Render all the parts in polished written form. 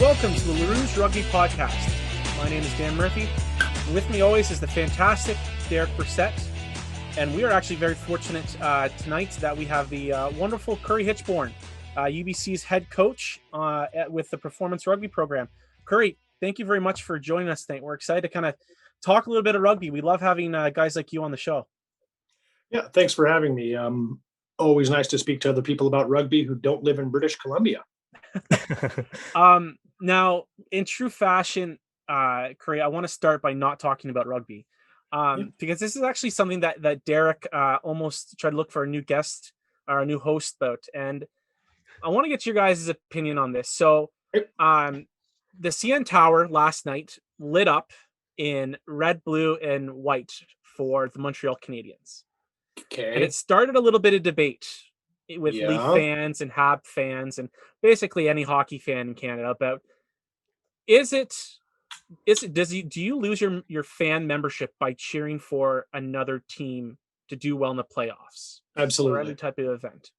welcome to the Rouge Rugby podcast. My name is Dan Murphy. And with me always is the fantastic Derek Brissett. And we are actually very fortunate tonight that we have the wonderful Curry Hitchborn, UBC's head coach with the Performance Rugby program. Curry, thank you very much for joining us tonight. We're excited to kind of talk a little bit of rugby. We love having guys like you on the show. Yeah, thanks for having me. Always nice to speak to other people about rugby who don't live in British Columbia. Now, in true fashion, Curry, I want to start by not talking about rugby, because this is actually something that Derek almost tried to look for a new guest or a new host about, and I want to get your guys' opinion on this. So, the CN Tower last night lit up in red, blue, and white for the Montreal Canadiens. Okay. And it started a little bit of debate with Leaf fans and Hab fans and basically any hockey fan in Canada about do you lose your fan membership by cheering for another team to do well in the playoffs? Absolutely. Or any type of event?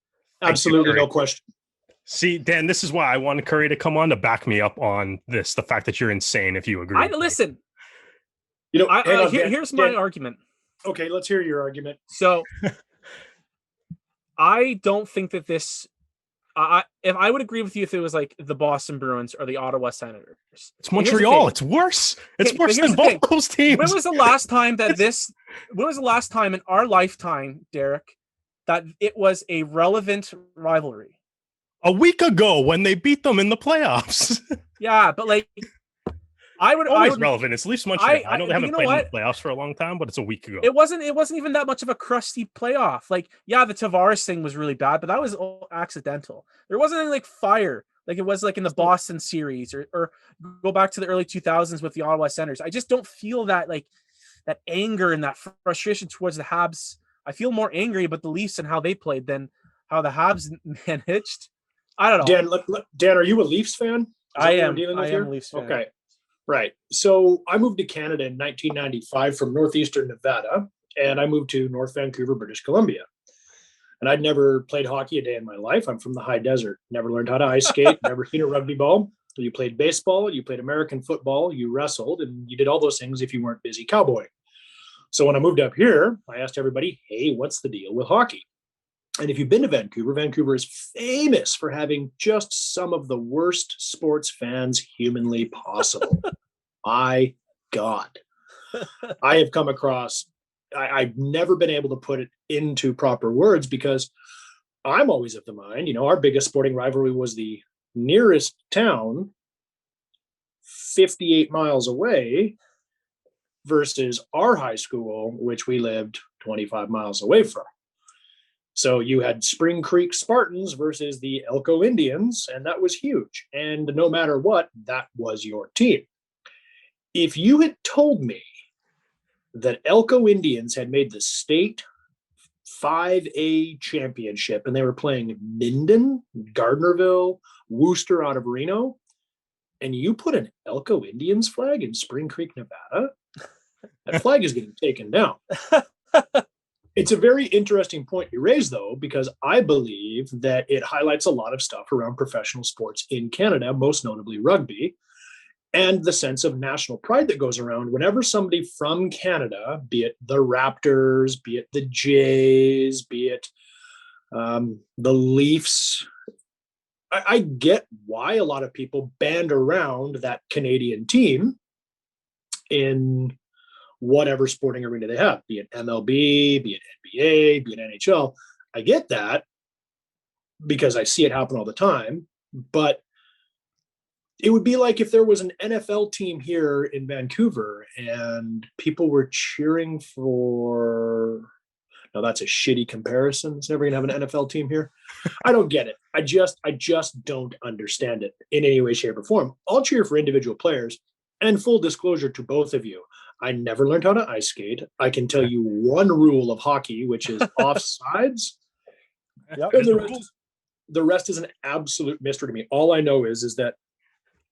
Absolutely, no question. See, Dan, this is why I wanted Curry to come on to back me up on this, the fact that you're insane if you agree. Listen. Here's my argument. Okay, let's hear your argument. So I don't think that this if I would agree with you if it was like the Boston Bruins or the Ottawa Senators. It's Montreal. It's worse. It's worse than both those teams. When was the last time in our lifetime, Derek, that it was a relevant rivalry? A week ago when they beat them in the playoffs. Yeah, but like I would relevant. It's Leafs Montreal. I know they haven't played in the playoffs for a long time, but it's a week ago. It wasn't even that much of a crusty playoff. Like, yeah, the Tavares thing was really bad, but that was all accidental. There wasn't any like fire like it was like in the Boston series or go back to the early 2000s with the Ottawa Senators. I just don't feel that like that anger and that frustration towards the Habs. I feel more angry about the Leafs and how they played than how the Habs managed. I don't know. Dan, are you a Leafs fan? I am a Leafs fan. Okay. Right. So I moved to Canada in 1995 from northeastern Nevada, and I moved to North Vancouver, British Columbia. And I'd never played hockey a day in my life. I'm from the high desert. Never learned how to ice skate, never seen a rugby ball. You played baseball, you played American football, you wrestled, and you did all those things if you weren't busy cowboying. So when I moved up here, I asked everybody, hey, what's the deal with hockey? And if you've been to Vancouver, Vancouver is famous for having just some of the worst sports fans humanly possible. My God. I have come across, I've never been able to put it into proper words because I'm always of the mind, our biggest sporting rivalry was the nearest town 58 miles away versus our high school, which we lived 25 miles away from. So you had Spring Creek Spartans versus the Elko Indians, and that was huge. And no matter what, that was your team. If you had told me that Elko Indians had made the state 5A championship and they were playing Minden, Gardnerville, Worcester out of Reno, and you put an Elko Indians flag in Spring Creek, Nevada, that flag is getting taken down. It's a very interesting point you raise, though, because I believe that it highlights a lot of stuff around professional sports in Canada, most notably rugby, and the sense of national pride that goes around whenever somebody from Canada, be it the Raptors, be it the Jays, be it the Leafs. I get why a lot of people band around that Canadian team in whatever sporting arena they have, be it MLB, be it NBA, be it NHL. I get that because I see it happen all the time, but it would be like if there was an NFL team here in Vancouver and people were cheering for, now that's a shitty comparison. It's never going to have an NFL team here. I don't get it. I just don't understand it in any way, shape, or form. I'll cheer for individual players, and full disclosure to both of you, I never learned how to ice skate. I can tell you one rule of hockey, which is offsides. Yep. And the rest is an absolute mystery to me. All I know is that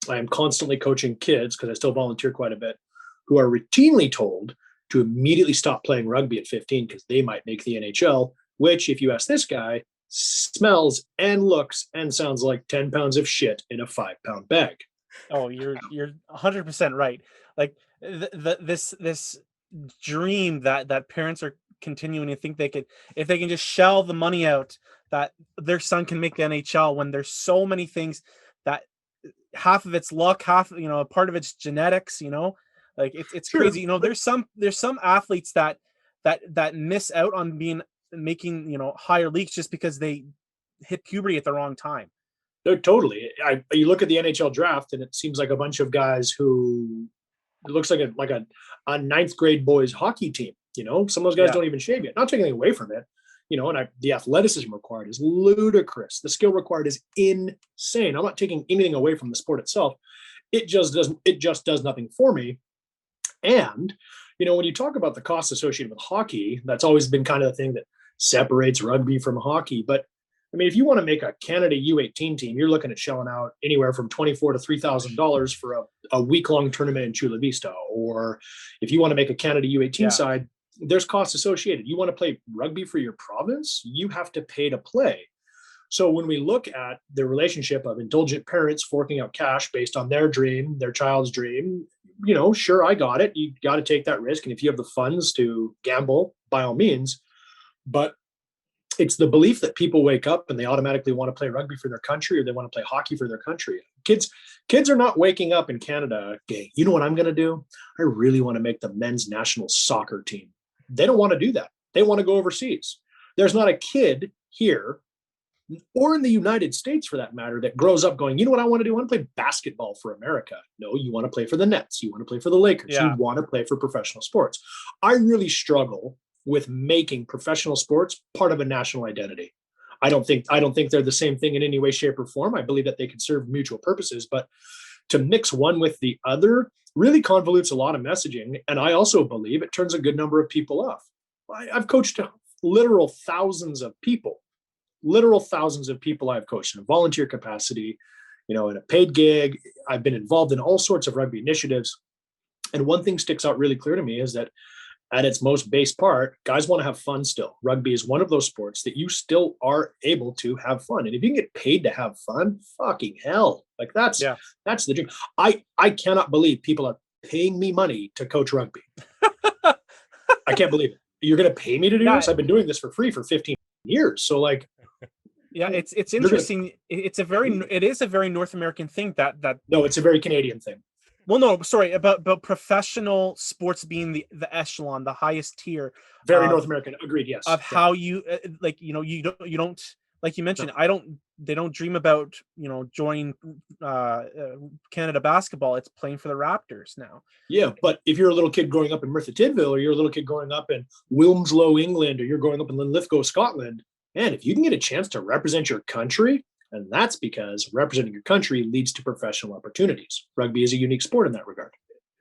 I am constantly coaching kids, because I still volunteer quite a bit, who are routinely told to immediately stop playing rugby at 15 because they might make the NHL, which, if you ask this guy, smells and looks and sounds like 10 pounds of shit in a 5-pound bag. Oh, you're 100% right. Like this dream that parents are continuing to think they could, if they can just shell the money out, that their son can make the NHL, when there's so many things that half of it's luck, half, a part of it's genetics, like it's Sure, crazy. There's some athletes that miss out on making higher leagues just because they hit puberty at the wrong time. no, totally. You look at the NHL draft, and it seems like a bunch of guys who it looks like a ninth grade boys hockey team. Some of those guys Yeah. don't even shave yet. Not taking anything away from it, and the athleticism required is ludicrous. The skill required is insane. I'm not taking anything away from the sport itself. It just does nothing for me. And when you talk about the costs associated with hockey, that's always been kind of the thing that separates rugby from hockey. But I mean, if you want to make a Canada U18 team, you're looking at shelling out anywhere from $24,000 to $3,000 for a week-long tournament in Chula Vista. Or if you want to make a Canada U18 side, there's costs associated. You want to play rugby for your province, you have to pay to play. So when we look at the relationship of indulgent parents forking out cash based on their dream, their child's dream, sure, I got it. You got to take that risk. And if you have the funds to gamble, by all means. But it's the belief that people wake up and they automatically want to play rugby for their country, or they want to play hockey for their country. Kids are not waking up in Canada, okay, you know what I'm going to do? I really want to make the men's national soccer team. They don't want to do that. They want to go overseas. There's not a kid here, or in the United States for that matter, that grows up going, you know what I want to do? I want to play basketball for America. No, you want to play for the Nets. You want to play for the Lakers. Yeah. You want to play for professional sports. I really struggle with making professional sports part of a national identity. I don't think they're the same thing in any way, shape, or form. I believe that they can serve mutual purposes, but to mix one with the other really convolutes a lot of messaging. And I also believe it turns a good number of people off. I've coached literal thousands of people I've coached in a volunteer capacity, in a paid gig. I've been involved in all sorts of rugby initiatives. And one thing sticks out really clear to me is that at its most base part, guys want to have fun still. Rugby is one of those sports that you still are able to have fun. And if you can get paid to have fun, fucking hell. Like that's the dream. I cannot believe people are paying me money to coach rugby. I can't believe it. You're going to pay me to do this? I've been doing this for free for 15 years. So like, yeah, it's interesting. It is a very North American thing that. No, it's a very Canadian thing. Well, no, sorry, about professional sports being the echelon, the highest tier. Very North American. Agreed. Yes. Of how you you don't like you mentioned. No. They don't dream about joining Canada basketball. It's playing for the Raptors now. Yeah, but if you're a little kid growing up in Merthyr Tydfil, or you're a little kid growing up in Wilmslow, England, or you're growing up in Linlithgow, Scotland, man, if you can get a chance to represent your country. And that's because representing your country leads to professional opportunities. Rugby is a unique sport in that regard.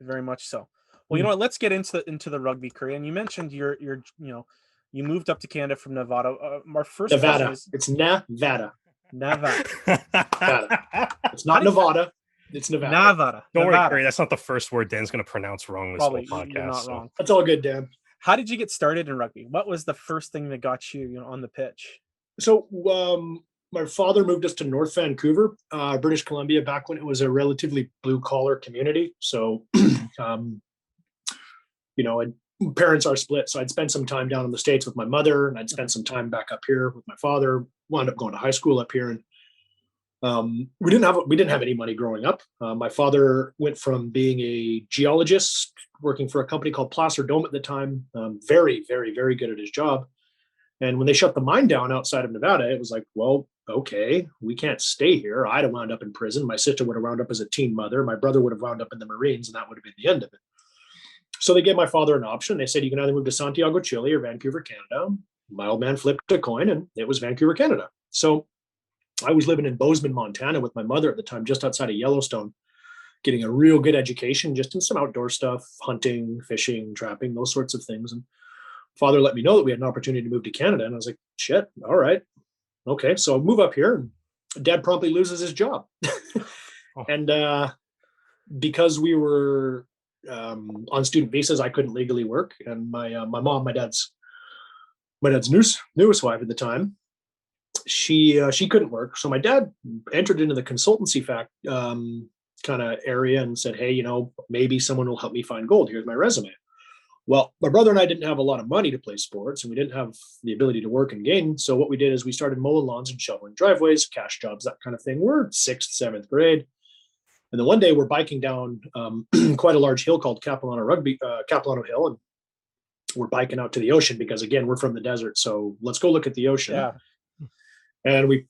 Very much so. Well, you know what? Let's get into the rugby career. And you mentioned you moved up to Canada from Nevada. Our first Nevada. Is, it's Nevada. Nevada. It's not Nevada. It's Nevada. Nevada. Don't worry, Curry. That's not the first word Dan's going to pronounce wrong this Probably, whole podcast. You're not wrong. That's all good, Dan. How did you get started in rugby? What was the first thing that got you, on the pitch? So, my father moved us to North Vancouver, British Columbia, back when it was a relatively blue-collar community. So, and parents are split. So I'd spend some time down in the States with my mother, and I'd spend some time back up here with my father. Wound up going to high school up here, and we didn't have any money growing up. My father went from being a geologist, working for a company called Placer Dome at the time, very, very, very good at his job. And when they shut the mine down outside of Nevada, it was like, well, okay, we can't stay here. I'd have wound up in prison. My sister would have wound up as a teen mother. My brother would have wound up in the Marines, and that would have been the end of it. So they gave my father an option. They said, you can either move to Santiago, Chile, or Vancouver, Canada. My old man flipped a coin, and it was Vancouver, Canada. So I was living in Bozeman, Montana with my mother at the time, just outside of Yellowstone, getting a real good education, just in some outdoor stuff, hunting, fishing, trapping, those sorts of things. And father let me know that we had an opportunity to move to Canada. And I was like, shit, all right. Okay. So I move up here, and dad promptly loses his job. And because we were on student visas, I couldn't legally work. And my mom, my dad's newest wife at the time, she couldn't work. So my dad entered into the consultancy kind of area and said, hey, maybe someone will help me find gold. Here's my resume. Well, my brother and I didn't have a lot of money to play sports, and we didn't have the ability to work and gain. So what we did is we started mowing lawns and shoveling driveways, cash jobs, that kind of thing. We're 6th, 7th grade. And then one day we're biking down quite a large hill called Capilano Hill. And we're biking out to the ocean because, again, we're from the desert. So let's go look at the ocean. Yeah. And we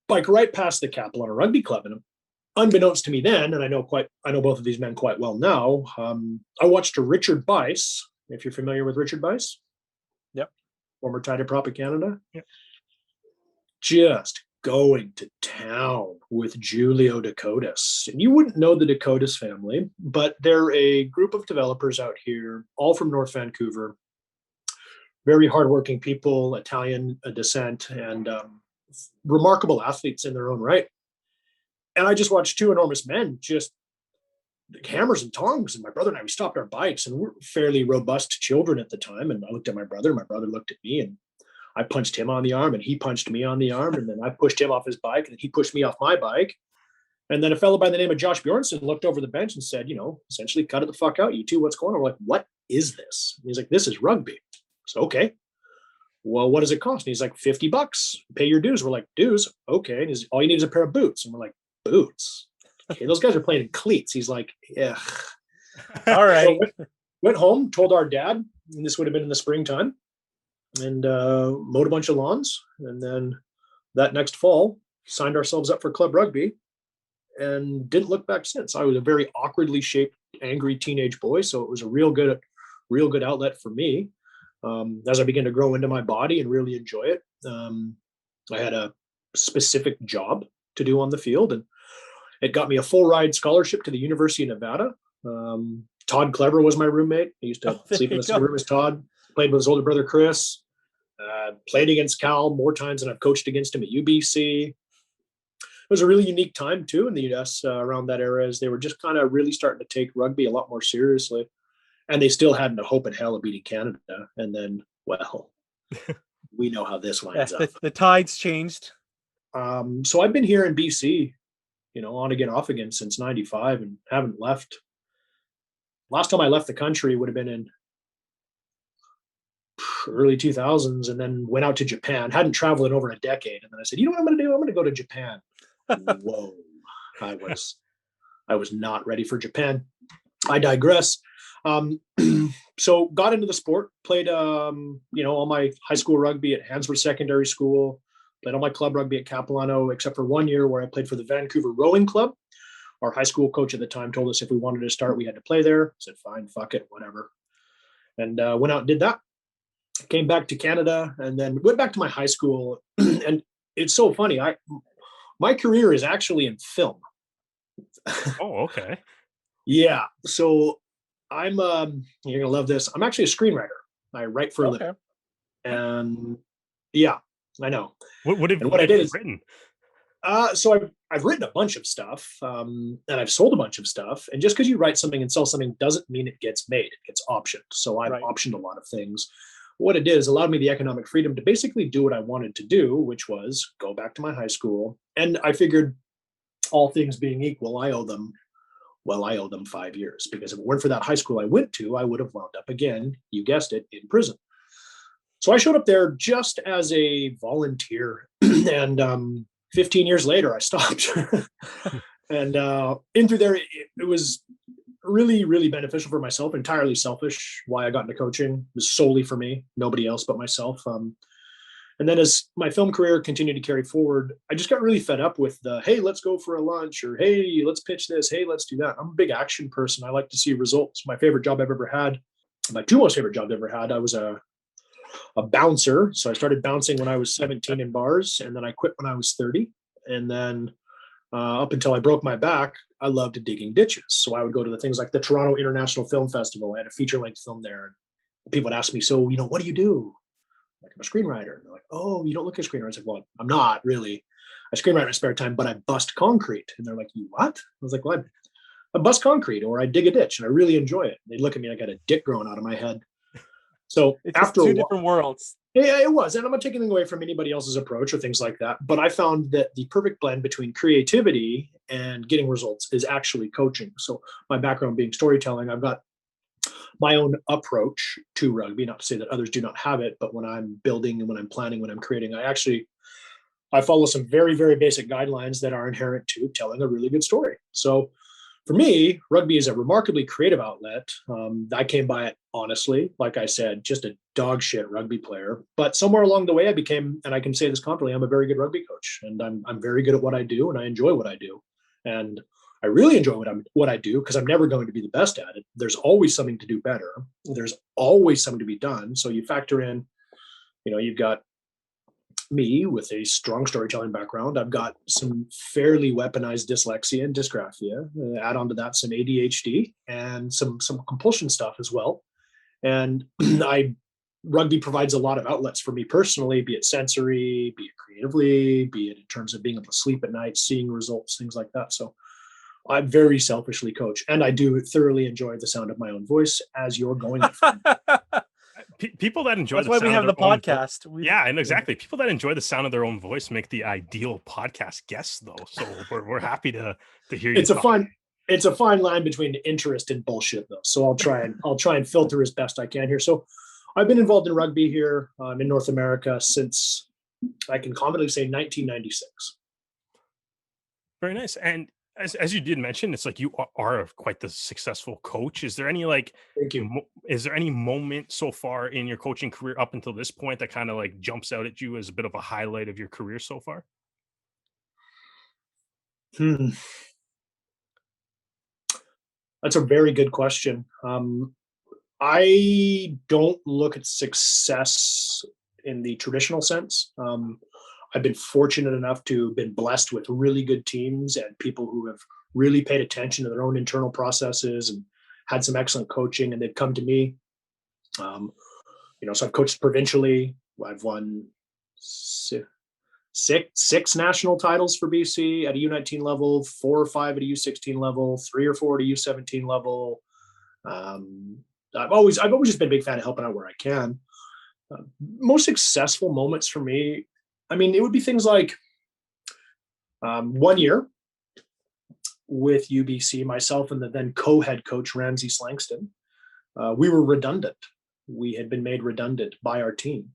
bike right past the Capilano Rugby Club. And unbeknownst to me then, and I know both of these men quite well now, I watched a Richard Bice, if you're familiar with Richard Bice. Yep. Former tight end prop of Canada. Yep. Just going to town with Julio Dakotas. And you wouldn't know the Dakotas family, but they're a group of developers out here, all from North Vancouver. Very hardworking people, Italian descent, and remarkable athletes in their own right. And I just watched two enormous men, just hammers and tongs. And my brother and I, we stopped our bikes, and we're fairly robust children at the time. And I looked at my brother looked at me, and I punched him on the arm, and he punched me on the arm. And then I pushed him off his bike, and he pushed me off my bike. And then a fellow by the name of Josh Bjornsson looked over the bench and said, essentially, cut it the fuck out, you two, what's going on? We're like, what is this? And he's like, this is rugby. So, okay. Well, what does it cost? And he's like, $50. Pay your dues. We're like, dues? Okay. And he's, all you need is a pair of boots. And we're like, boots? Okay, those guys are playing in cleats. He's like, yeah. All right. So went home, told our dad, and this would have been in the springtime, and mowed a bunch of lawns. And then that next fall, signed ourselves up for club rugby and didn't look back since. I was a very awkwardly shaped, angry teenage boy. So it was a real good outlet for me. As I began to grow into my body and really enjoy it, I had a specific job to do on the field, and it got me a full ride scholarship to the University of Nevada. Todd Clever was my roommate. I used to sleep in the same room as Todd. Played with his older brother, Chris. Played against Cal more times than I've coached against him at UBC. It was a really unique time, too, in the U.S. Around that era, as they were just kind of really starting to take rugby a lot more seriously. And they still hadn't a hope in hell of beating Canada. And then, well, we know how this winds up. The tides changed. So I've been here in BC, on again, off again since 95, and haven't left. Last time I left the country would have been in early 2000s, and then went out to Japan. Hadn't traveled in over a decade. And then I said, you know what I'm going to do? I'm going to go to Japan. Whoa. I was not ready for Japan. I digress. So got into the sport, played, all my high school rugby at Handsworth Secondary School, played all my club rugby at Capilano, except for 1 year where I played for the Vancouver Rowing Club. Our high school coach at the time told us if we wanted to start, we had to play there. I said, fine, fuck it, whatever. And went out and did that. Came back to Canada, and then went back to my high school. And it's so funny. My career is actually in film. Oh, okay. Yeah. So I'm you're gonna love this. I'm actually a screenwriter. I write for a living. And yeah, I know. What have I did is written? So I've written a bunch of stuff, and I've sold a bunch of stuff. And just because you write something and sell something doesn't mean it gets made. It gets optioned. So I've optioned a lot of things. What it did is allowed me the economic freedom to basically do what I wanted to do, which was go back to my high school. And I figured, all things being equal, I owe them 5 years, because if it weren't for that high school I went to, I would have wound up again, you guessed it, in prison. So I showed up there just as a volunteer, and 15 years later, I stopped. And in through there, it was really, really beneficial for myself, entirely selfish. Why I got into coaching it was solely for me, nobody else but myself. And then as my film career continued to carry forward, I just got really fed up with the, hey, let's go for a lunch, or hey, let's pitch this, hey, let's do that. I'm a big action person. I like to see results. My favorite job I've ever had, my two most favorite jobs I've ever had, I was a bouncer. So I started bouncing when I was 17 in bars, and then I quit when I was 30. And then up until I broke my back, I loved digging ditches. So I would go to the things like the Toronto International Film Festival. I had a feature-length film there. And people would ask me, so, what do you do? Like, I'm a screenwriter. And they're like, oh, you don't look at screenwriter. I was like, well, I'm not really. I screenwrite in my spare time, but I bust concrete. And they're like, you what? I was like, well, I bust concrete, or I dig a ditch, and I really enjoy it. And they look at me, I got a dick growing out of my head. So It's just after two a while, different worlds. yeah, it was. And I'm not taking anything away from anybody else's approach or things like that. But I found that the perfect blend between creativity and getting results is actually coaching. So my background being storytelling, I've got my own approach to rugby. Not to say that others do not have it, but when I'm building and when I'm planning, when I'm creating, I follow some very, very basic guidelines that are inherent to telling a really good story. So for me, rugby is a remarkably creative outlet. I came by it honestly, like I said, just a dog shit rugby player. But somewhere along the way, I became, and I can say this confidently, I'm a very good rugby coach, and I'm very good at what I do, and I enjoy what I do, and I really enjoy what I do because I'm never going to be the best at it. There's always something to do better. There's always something to be done. So you factor in, you've got me with a strong storytelling background. I've got some fairly weaponized dyslexia and dysgraphia. Add on to that some ADHD and some compulsion stuff as well. And rugby provides a lot of outlets for me personally, be it sensory, be it creatively, be it in terms of being able to sleep at night, seeing results, things like that. So I very selfishly coach, and I do thoroughly enjoy the sound of my own voice as you're going to find. People that enjoy That's why we have the podcast. And exactly. People that enjoy the sound of their own voice make the ideal podcast guests, though. So we're happy to hear you. It's a fine line between interest and bullshit, though. So I'll try and filter as best I can here. So I've been involved in rugby here in North America since I can confidently say 1996. Very nice. And as you did mention, it's like you are quite the successful coach. Is there any Thank you. Is there any moment so far in your coaching career up until this point that kind of like jumps out at you as a bit of a highlight of your career so far? That's a very good question. I don't look at success in the traditional sense. I've been fortunate enough to have been blessed with really good teams and people who have really paid attention to their own internal processes and had some excellent coaching, and they've come to me. So I've coached provincially. I've won six national titles for BC at a U19 level, 4 or 5 at a U16 level, 3 or 4 at a U17 level. I've always just been a big fan of helping out where I can. Most successful moments for me, it would be things like 1 year with UBC, myself and the then co-head coach, Ramsey Slangston. We were redundant. We had been made redundant by our team.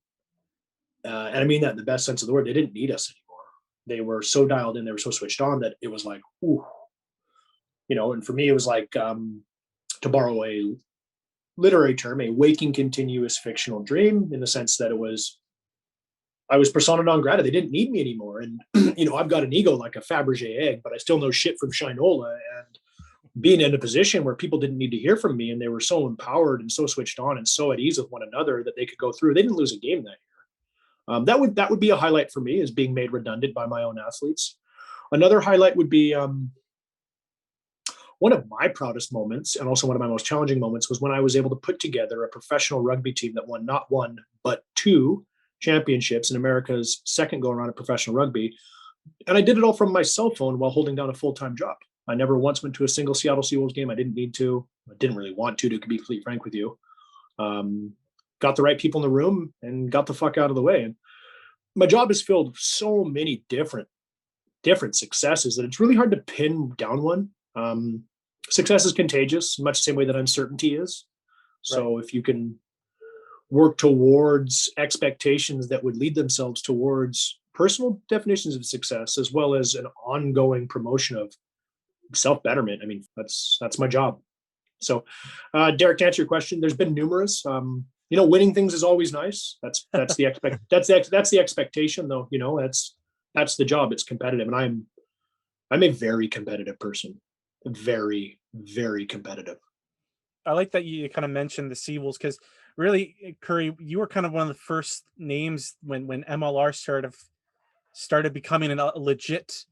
And I mean that in the best sense of the word. They didn't need us anymore. They were so dialed in, they were so switched on that it was like, ooh. And for me, it was like, to borrow a literary term, a waking continuous fictional dream, in the sense that I was persona non grata. They didn't need me anymore. And, I've got an ego like a Fabergé egg, but I still know shit from Shinola. And being in a position where people didn't need to hear from me, and they were so empowered and so switched on and so at ease with one another that they could go through. They didn't lose a game that year. That would be a highlight for me, is being made redundant by my own athletes. Another highlight would be one of my proudest moments, and also one of my most challenging moments, was when I was able to put together a professional rugby team that won not 1, but 2 championships in America's second go around of professional rugby. And I did it all from my cell phone while holding down a full-time job. I never once went to a single Seattle Seawolves game. I didn't need to. I didn't really want to be completely frank with you. Got the right people in the room and got the fuck out of the way. And my job is filled with so many different successes that it's really hard to pin down one. Success is contagious, much the same way that uncertainty is. So if you can work towards expectations that would lead themselves towards personal definitions of success, as well as an ongoing promotion of self-betterment, that's my job. So, Derek, to answer your question, there's been numerous. Winning things is always nice. That's the expectation, though. That's the job. It's competitive, and I'm a very competitive person. Very, very competitive. I like that you kind of mentioned the Seawolves, because really, Curry, you were kind of one of the first names when MLR started becoming a legit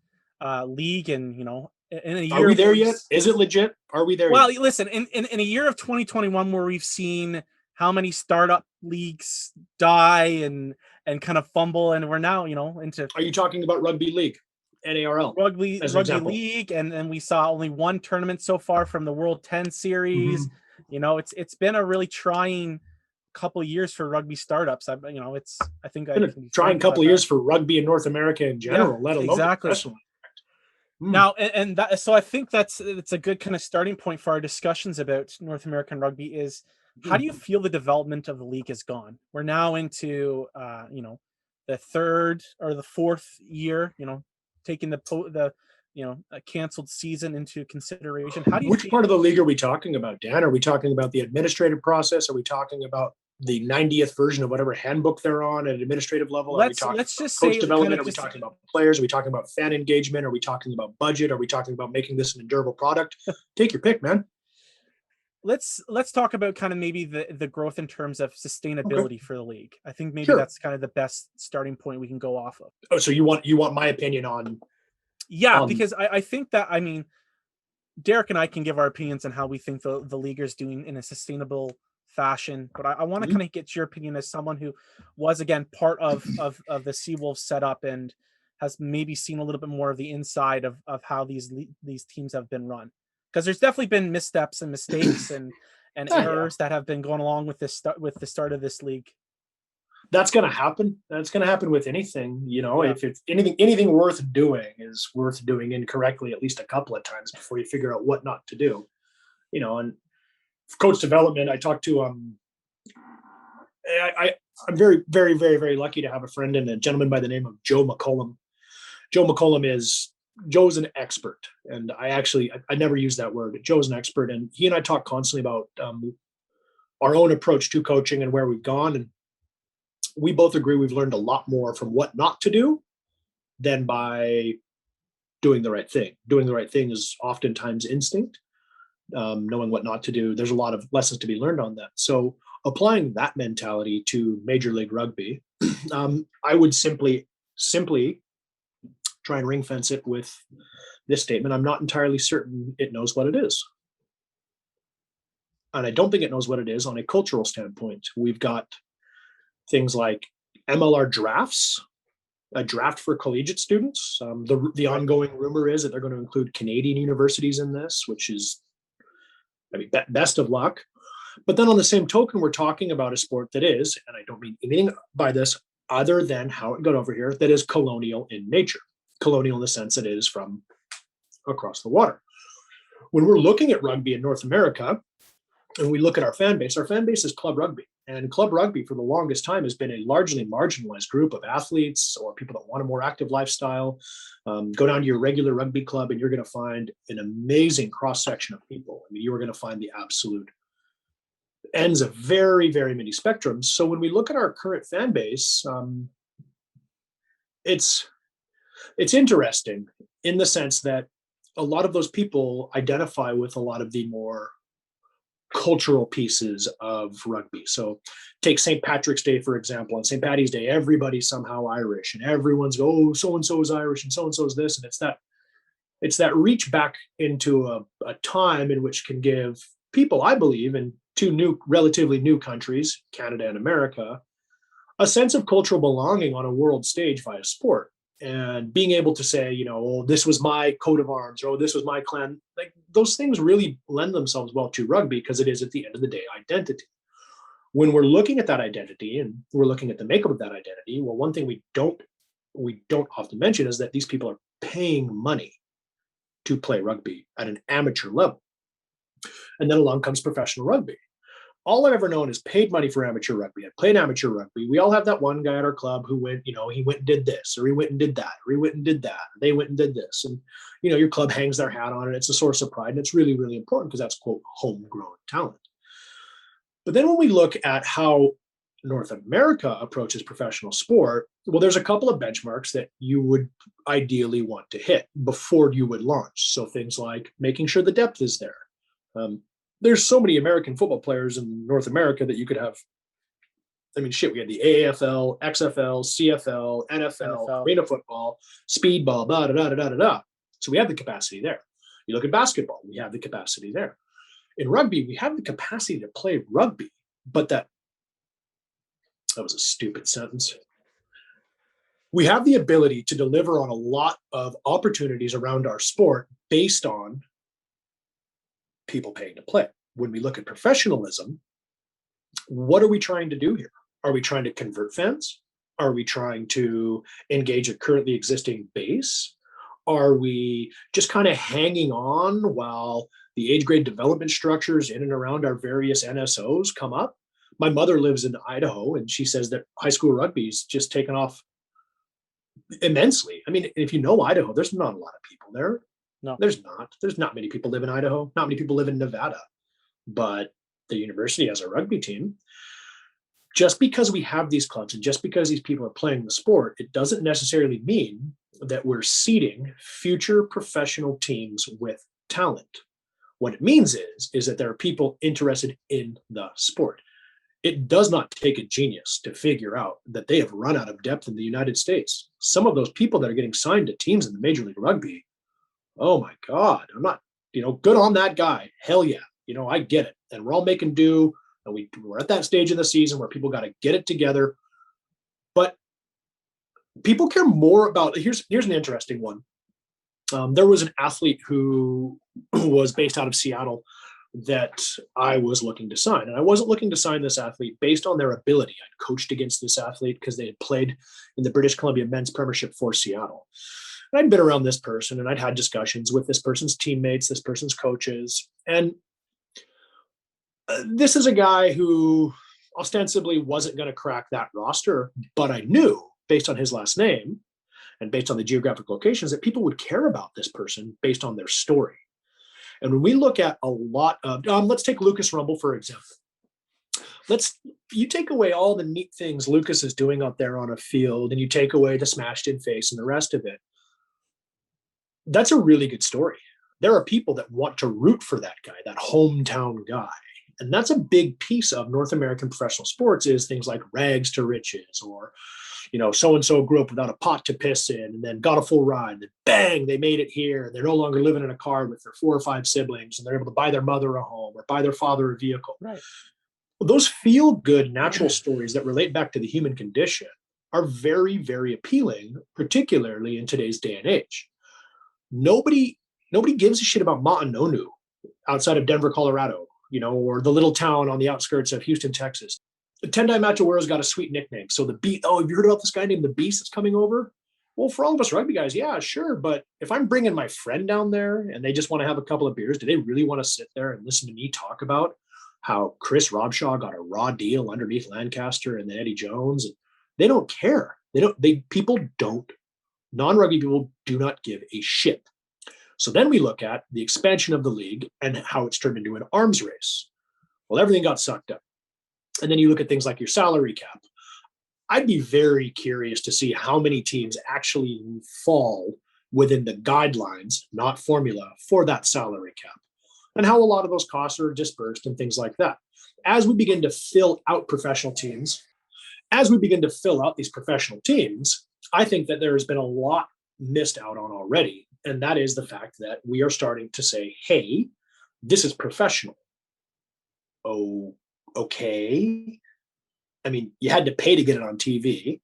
league, and in a year. Are we there yet? Is it legit? Are we there? Well, yet? Listen, in a year of 2021 where we've seen how many startup leagues die and kind of fumble, and we're now into. Are you talking about rugby league? NARL rugby league, and we saw only 1 tournament so far from the World 10 series. Mm-hmm. It's been a really trying couple of years for rugby startups. I think I Been a can be trying frank couple about of years that. for rugby in North America in general, let alone exactly. professional. Now, and that, so I think it's a good kind of starting point for our discussions about North American rugby is, how do you feel the development of the league has gone? We're now into, the third or the fourth year, taking the a canceled season into consideration. How do you Which feel? part of the league are we talking about, Dan? Are we talking about the administrative process? Are we talking about the 90th version of whatever handbook they're on at an administrative level? Are we talking Let's about just coach say development? kind Are of we just talking about players? Are we talking about fan engagement? Are we talking about budget? Are we talking about making this an endurable product? Take your pick, man. let's talk about kind of maybe the growth in terms of sustainability for the league. I think maybe Sure. that's kind of the best starting point we can go off of. Oh, so you want my opinion on? Because I think that, Derek and I can give our opinions on how we think the league is doing in a sustainable fashion, but I want to kind of get your opinion as someone who was, again, part of the Seawolves setup and has maybe seen a little bit more of the inside of how these teams have been run, because there's definitely been missteps and mistakes and errors that have been going along with the start of this league. That's going to happen. That's going to happen with anything. If it's anything worth doing is worth doing incorrectly at least a couple of times before you figure out what not to do. And coach development, I talked to I'm very, very, very, very lucky to have a friend and a gentleman by the name of Joe McCollum. Joe's an expert, and I never use that word. Joe's an expert, and he and I talk constantly about our own approach to coaching and where we've gone, and we both agree we've learned a lot more from what not to do than by doing the right thing. Doing the right thing is oftentimes instinct. Knowing what not to do, there's a lot of lessons to be learned on that. So applying that mentality to Major League Rugby, I would simply try and ring fence it with this statement. I'm not entirely certain it knows what it is. And I don't think it knows what it is on a cultural standpoint. We've got things like MLR drafts, a draft for collegiate students. The ongoing rumor is that they're going to include Canadian universities in this, which is, best of luck. But then on the same token, we're talking about a sport that is, and I don't mean anything by this other than how it got over here, that is colonial in nature. Colonial in the sense that it is from across the water. When we're looking at rugby in North America, and we look at our fan base is club rugby. And club rugby for the longest time has been a largely marginalized group of athletes or people that want a more active lifestyle. Go down to your regular rugby club and you're going to find an amazing cross-section of people. You are going to find the absolute ends of very, very many spectrums. So when we look at our current fan base, it's interesting in the sense that a lot of those people identify with a lot of the more cultural pieces of rugby. So take St. Patrick's Day, for example. On St. Paddy's Day, everybody's somehow Irish and everyone's so-and-so is Irish and so-and-so is this. And it's that reach back into a time in which can give people, I believe, in two relatively new countries, Canada and America, a sense of cultural belonging on a world stage via sport. And being able to say, this was my coat of arms, or this was my clan, like those things really lend themselves well to rugby because it is at the end of the day identity. When we're looking at that identity and we're looking at the makeup of that identity, well, one thing we don't often mention is that these people are paying money to play rugby at an amateur level. And then along comes professional rugby. All I've ever known is paid money for amateur rugby. I played amateur rugby. We all have that one guy at our club who went, he went and did this, or he went and did that, or he went and did that, or they went and did this. And, your club hangs their hat on it. It's a source of pride. And it's really, really important because that's, quote, homegrown talent. But then when we look at how North America approaches professional sport, well, there's a couple of benchmarks that you would ideally want to hit before you would launch. So things like making sure the depth is there. There's so many American football players in North America that you could have. We had the AAFL, XFL, CFL, NFL, arena football, speedball, blah, da, da, da, da, da. So we have the capacity there. You look at basketball, we have the capacity there. In rugby, we have the capacity to play rugby, but that was a stupid sentence. We have the ability to deliver on a lot of opportunities around our sport based on people paying to play. When we look at professionalism, what are we trying to do here? Are we trying to convert fans? Are we trying to engage a currently existing base? Are we just kind of hanging on while the age grade development structures in and around our various NSOs come up? My mother lives in Idaho, and she says that high school rugby's just taken off immensely. I mean, if you know Idaho, there's not a lot of people there. No. There's not. There's not many people live in Idaho. Not many people live in Nevada. But the university has a rugby team. Just because we have these clubs and just because these people are playing the sport, it doesn't necessarily mean that we're seeding future professional teams with talent. What it means is that there are people interested in the sport. It does not take a genius to figure out that they have run out of depth in the United States. Some of those people that are getting signed to teams in the Major League Rugby, oh my God, I'm not, good on that guy. Hell yeah. I get it. And we're all making do. And we're at that stage in the season where people got to get it together. But people care more about, here's an interesting one. There was an athlete who was based out of Seattle that I was looking to sign. And I wasn't looking to sign this athlete based on their ability. I'd coached against this athlete because they had played in the British Columbia men's premiership for Seattle. And I'd been around this person and I'd had discussions with this person's teammates, this person's coaches. And this is a guy who ostensibly wasn't going to crack that roster, but I knew based on his last name and based on the geographic locations that people would care about this person based on their story. And when we look at a lot of, let's take Lucas Rumble, for example. You take away all the neat things Lucas is doing out there on a field and you take away the smashed in face and the rest of it. That's a really good story. There are people that want to root for that guy, that hometown guy. And that's a big piece of North American professional sports is things like rags to riches or, so-and-so grew up without a pot to piss in and then got a full ride. And then bang, they made it here. And they're no longer living in a car with their 4 or 5 siblings and they're able to buy their mother a home or buy their father a vehicle. Right. Well, those feel good natural stories that relate back to the human condition are very, very appealing, particularly in today's day and age. Nobody gives a shit about Ma'anonu outside of Denver, Colorado, or the little town on the outskirts of Houston, Texas. Tendai Machawaro's got a sweet nickname. So the Beast, have you heard about this guy named the Beast that's coming over? Well, for all of us rugby guys, yeah, sure. But if I'm bringing my friend down there and they just want to have a couple of beers, do they really want to sit there and listen to me talk about how Chris Robshaw got a raw deal underneath Lancaster and then Eddie Jones? They don't care. Non-rugby people do not give a shit. So then we look at the expansion of the league and how it's turned into an arms race. Well, everything got sucked up. And then you look at things like your salary cap. I'd be very curious to see how many teams actually fall within the guidelines, not formula, for that salary cap, and how a lot of those costs are dispersed and things like that. As we begin to fill out these professional teams, I think that there has been a lot missed out on already. And that is the fact that we are starting to say, hey, this is professional. Oh, okay. I mean, you had to pay to get it on TV.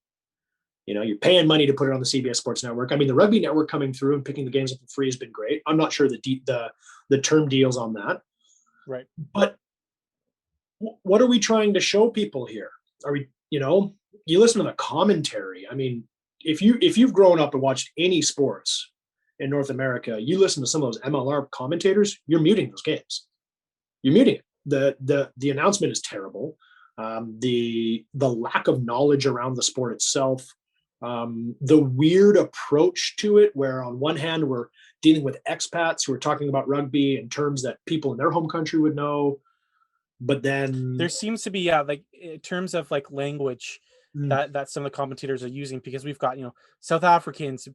You're paying money to put it on the CBS Sports Network. I mean, the Rugby Network coming through and picking the games up for free has been great. I'm not sure the term deals on that. Right. But what are we trying to show people here? Are we, you listen to the commentary. I mean, if you've grown up and watched any sports in North America, you listen to some of those MLR commentators, you're muting those games. You're muting it. The announcement is terrible. The lack of knowledge around the sport itself, the weird approach to it, where on one hand we're dealing with expats who are talking about rugby in terms that people in their home country would know, but then there seems to be like in terms of like language that some of the commentators are using, because we've got South Africans,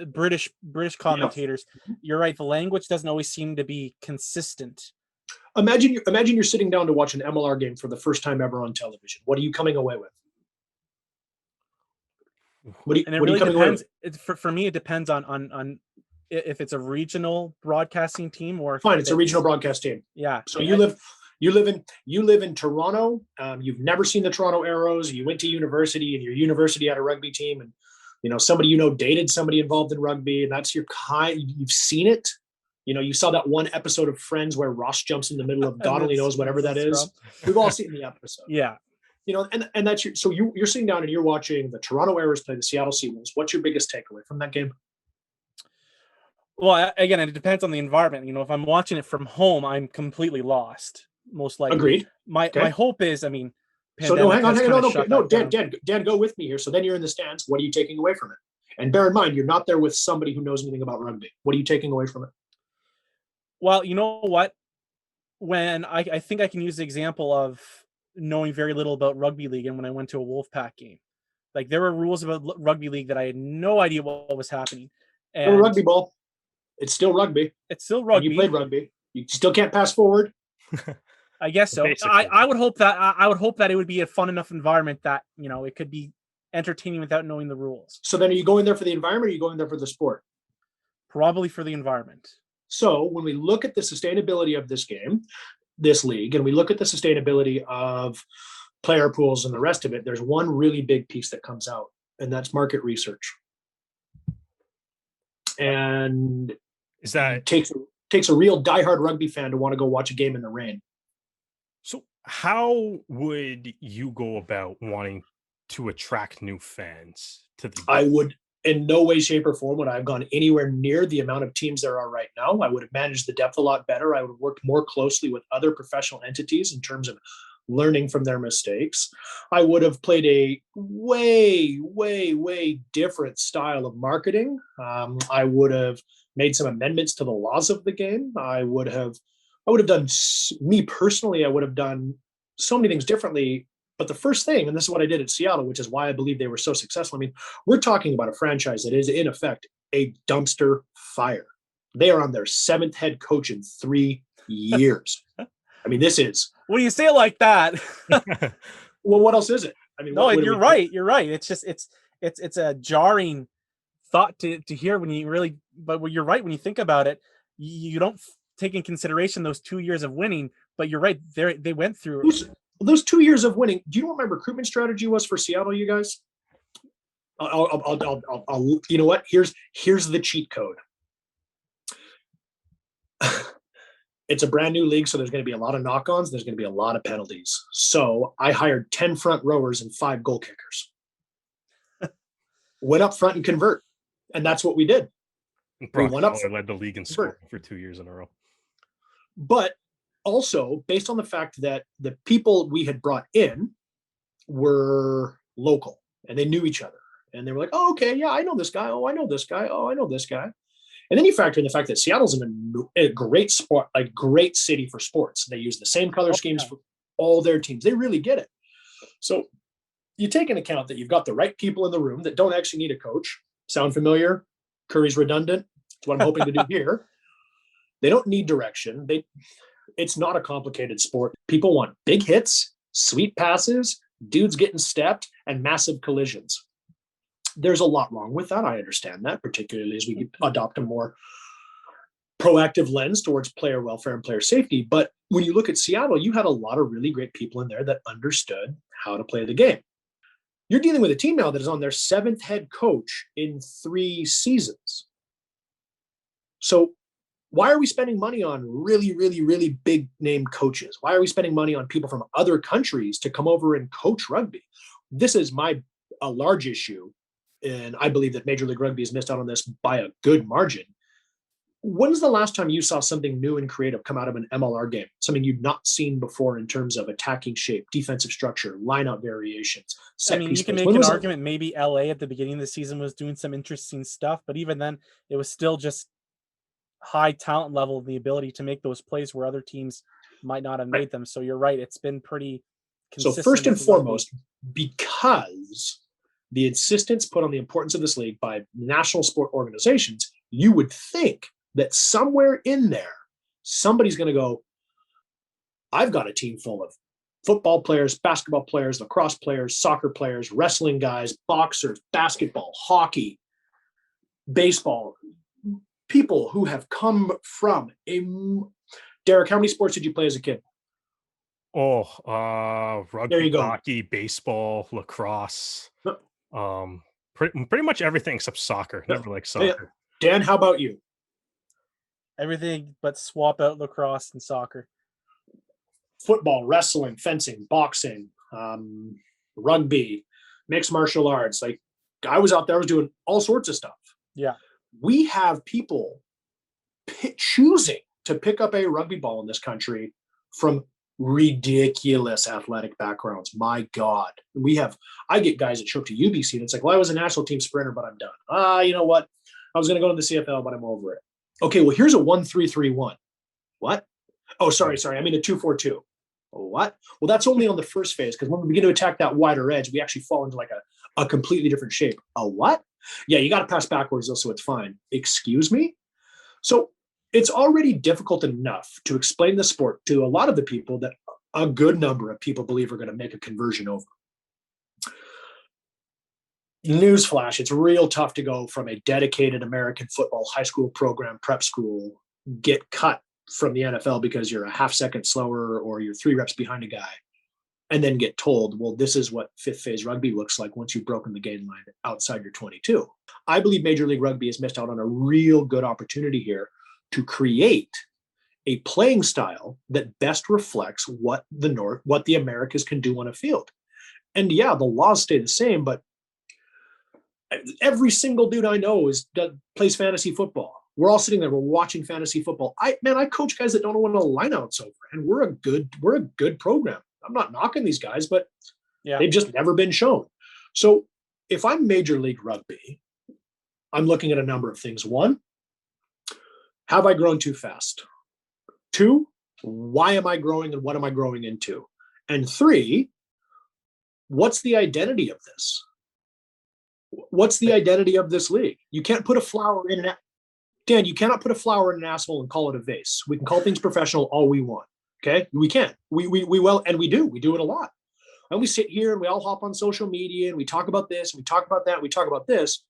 British commentators. You're right, the language doesn't always seem to be consistent. Imagine you're sitting down to watch an MLR game for the first time ever on television. What are you coming away with? And it really depends. For me, it depends on if it's a regional broadcasting team or fine. It's a regional broadcast team. Yeah. So you live in Toronto. You've never seen the Toronto Arrows. You went to university, and your university had a rugby team, and somebody dated somebody involved in rugby, and that's you've seen it. You saw that one episode of Friends where Ross jumps in the middle of God only knows whatever that is. We've all seen the episode. Yeah. And that's so you're sitting down and you're watching the Toronto Arrows play the Seattle Seawolves. What's your biggest takeaway from that game? Well, again, it depends on the environment. If I'm watching it from home, I'm completely lost. Most likely. Agreed. My hope is, so hang on, no, Dan, go with me here. So then you're in the stands. What are you taking away from it? And bear in mind, you're not there with somebody who knows anything about rugby. What are you taking away from it? Well, you know what? When I think I can use the example of knowing very little about rugby league, and when I went to a Wolfpack game, like there were rules about rugby league that I had no idea what was happening. And rugby ball. It's still rugby. It's still rugby. You played rugby. You still can't pass forward. I guess so. I would hope that it would be a fun enough environment that it could be entertaining without knowing the rules. So then, are you going there for the environment, or are you going there for the sport? Probably for the environment. So when we look at the sustainability of this game, this league, and we look at the sustainability of player pools and the rest of it, there's one really big piece that comes out, and that's market research. And is that takes a real diehard rugby fan to want to go watch a game in the rain. So how would you go about wanting to attract new fans to the game? I would, in no way, shape, or form would I have gone anywhere near the amount of teams there are right now. I would have managed the depth a lot better. I would have worked more closely with other professional entities in terms of learning from their mistakes. I would have played a way, way, way different style of marketing. I would have made some amendments to the laws of the game. I would have done, me personally, I would have done so many things differently. But the first thing, and this is what I did at Seattle, which is why I believe they were so successful. I mean, we're talking about a franchise that is, in effect, a dumpster fire. They are on their 7th head coach in 3 years. I mean, this is... When you say it like that... Well, what else is it? I mean, no, you're right. You're right. It's just, it's a jarring thought to hear when you really... But you're right, when you think about it, you don't take in consideration those 2 years of winning, but you're right. They went through... Those 2 years of winning. Do you know what my recruitment strategy was for Seattle, you guys? I'll you know what? Here's the cheat code. It's a brand new league, so there's going to be a lot of knock-ons. There's going to be a lot of penalties. So I hired 10 front rowers and 5 goal kickers. Went up front and convert, and that's what we did. We went up. Led the league in scoring for 2 years in a row. But also, based on the fact that the people we had brought in were local and they knew each other, and they were like, "Oh, okay, yeah, I know this guy. Oh, I know this guy. Oh, I know this guy." And then you factor in the fact that Seattle's in a great sport, a great city for sports. They use the same color schemes for all their teams. They really get it. So you take into account that you've got the right people in the room that don't actually need a coach. Sound familiar? Curry's redundant. That's what I'm hoping to do here. They don't need direction. It's not a complicated sport. People want big hits, sweet passes, dudes getting stepped, and massive collisions. There's a lot wrong with that. I understand that, particularly as we adopt a more proactive lens towards player welfare and player safety. But when you look at Seattle, you had a lot of really great people in there that understood how to play the game. You're dealing with a team now that is on their 7th head coach in 3 seasons. So why are we spending money on really, really, really big name coaches? Why are we spending money on people from other countries to come over and coach rugby? This is a large issue, and I believe that Major League Rugby has missed out on this by a good margin. When's the last time you saw something new and creative come out of an MLR game? Something you'd not seen before in terms of attacking shape, defensive structure, lineout variations, set piece. You can make an argument maybe LA at the beginning of the season was doing some interesting stuff, but even then it was still just high talent level, the ability to make those plays where other teams might not have made them. So you're right. It's been pretty consistent. So first and foremost, because the insistence put on the importance of this league by national sport organizations, you would think that somewhere in there, somebody's going to go, I've got a team full of football players, basketball players, lacrosse players, soccer players, wrestling guys, boxers, basketball, hockey, baseball, people who have come from Derek, how many sports did you play as a kid? Rugby, hockey, baseball, lacrosse, pretty much everything except soccer. Never liked soccer. Dan, how about you? Everything but swap out lacrosse and soccer. Football, wrestling, fencing, boxing, rugby, mixed martial arts. Like I was out there, I was doing all sorts of stuff. Yeah. We have people choosing to pick up a rugby ball in this country from ridiculous athletic backgrounds. My God. I get guys that show up to UBC and it's like, well, I was a national team sprinter, but I'm done. You know what? I was going to go to the CFL, but I'm over it. Okay, well, here's a 1-3-3-1. What? Oh, sorry. I mean a 2-4-2. What? Well, that's only on the first phase, because when we begin to attack that wider edge, we actually fall into like a completely different shape. A what? Yeah, you got to pass backwards though, so it's fine. Excuse me? So it's already difficult enough to explain the sport to a lot of the people that a good number of people believe are going to make a conversion over. Newsflash, it's real tough to go from a dedicated American football high school program, prep school, get cut from the NFL because you're a half second slower or you're 3 reps behind a guy, and then get told, well, this is what fifth phase rugby looks like once you've broken the gain line outside your 22. I believe Major League Rugby has missed out on a real good opportunity here to create a playing style that best reflects what the Americas can do on a field. And yeah, the laws stay the same, but every single dude I know plays fantasy football. We're all sitting there, we're watching fantasy football. I coach guys that don't know what a lineout's over, and we're a good program. I'm not knocking these guys, but they've just never been shown. So if I'm Major League Rugby, I'm looking at a number of things. 1, have I grown too fast? 2, why am I growing and what am I growing into? And 3, what's the identity of this? What's the identity of this league? You can't put a flower in Dan, you cannot put a flower in an asshole and call it a vase. We can call things professional all we want. Okay? We can. We do. We do it a lot. And we sit here and we all hop on social media and we talk about this, and we talk about that, and we talk about this.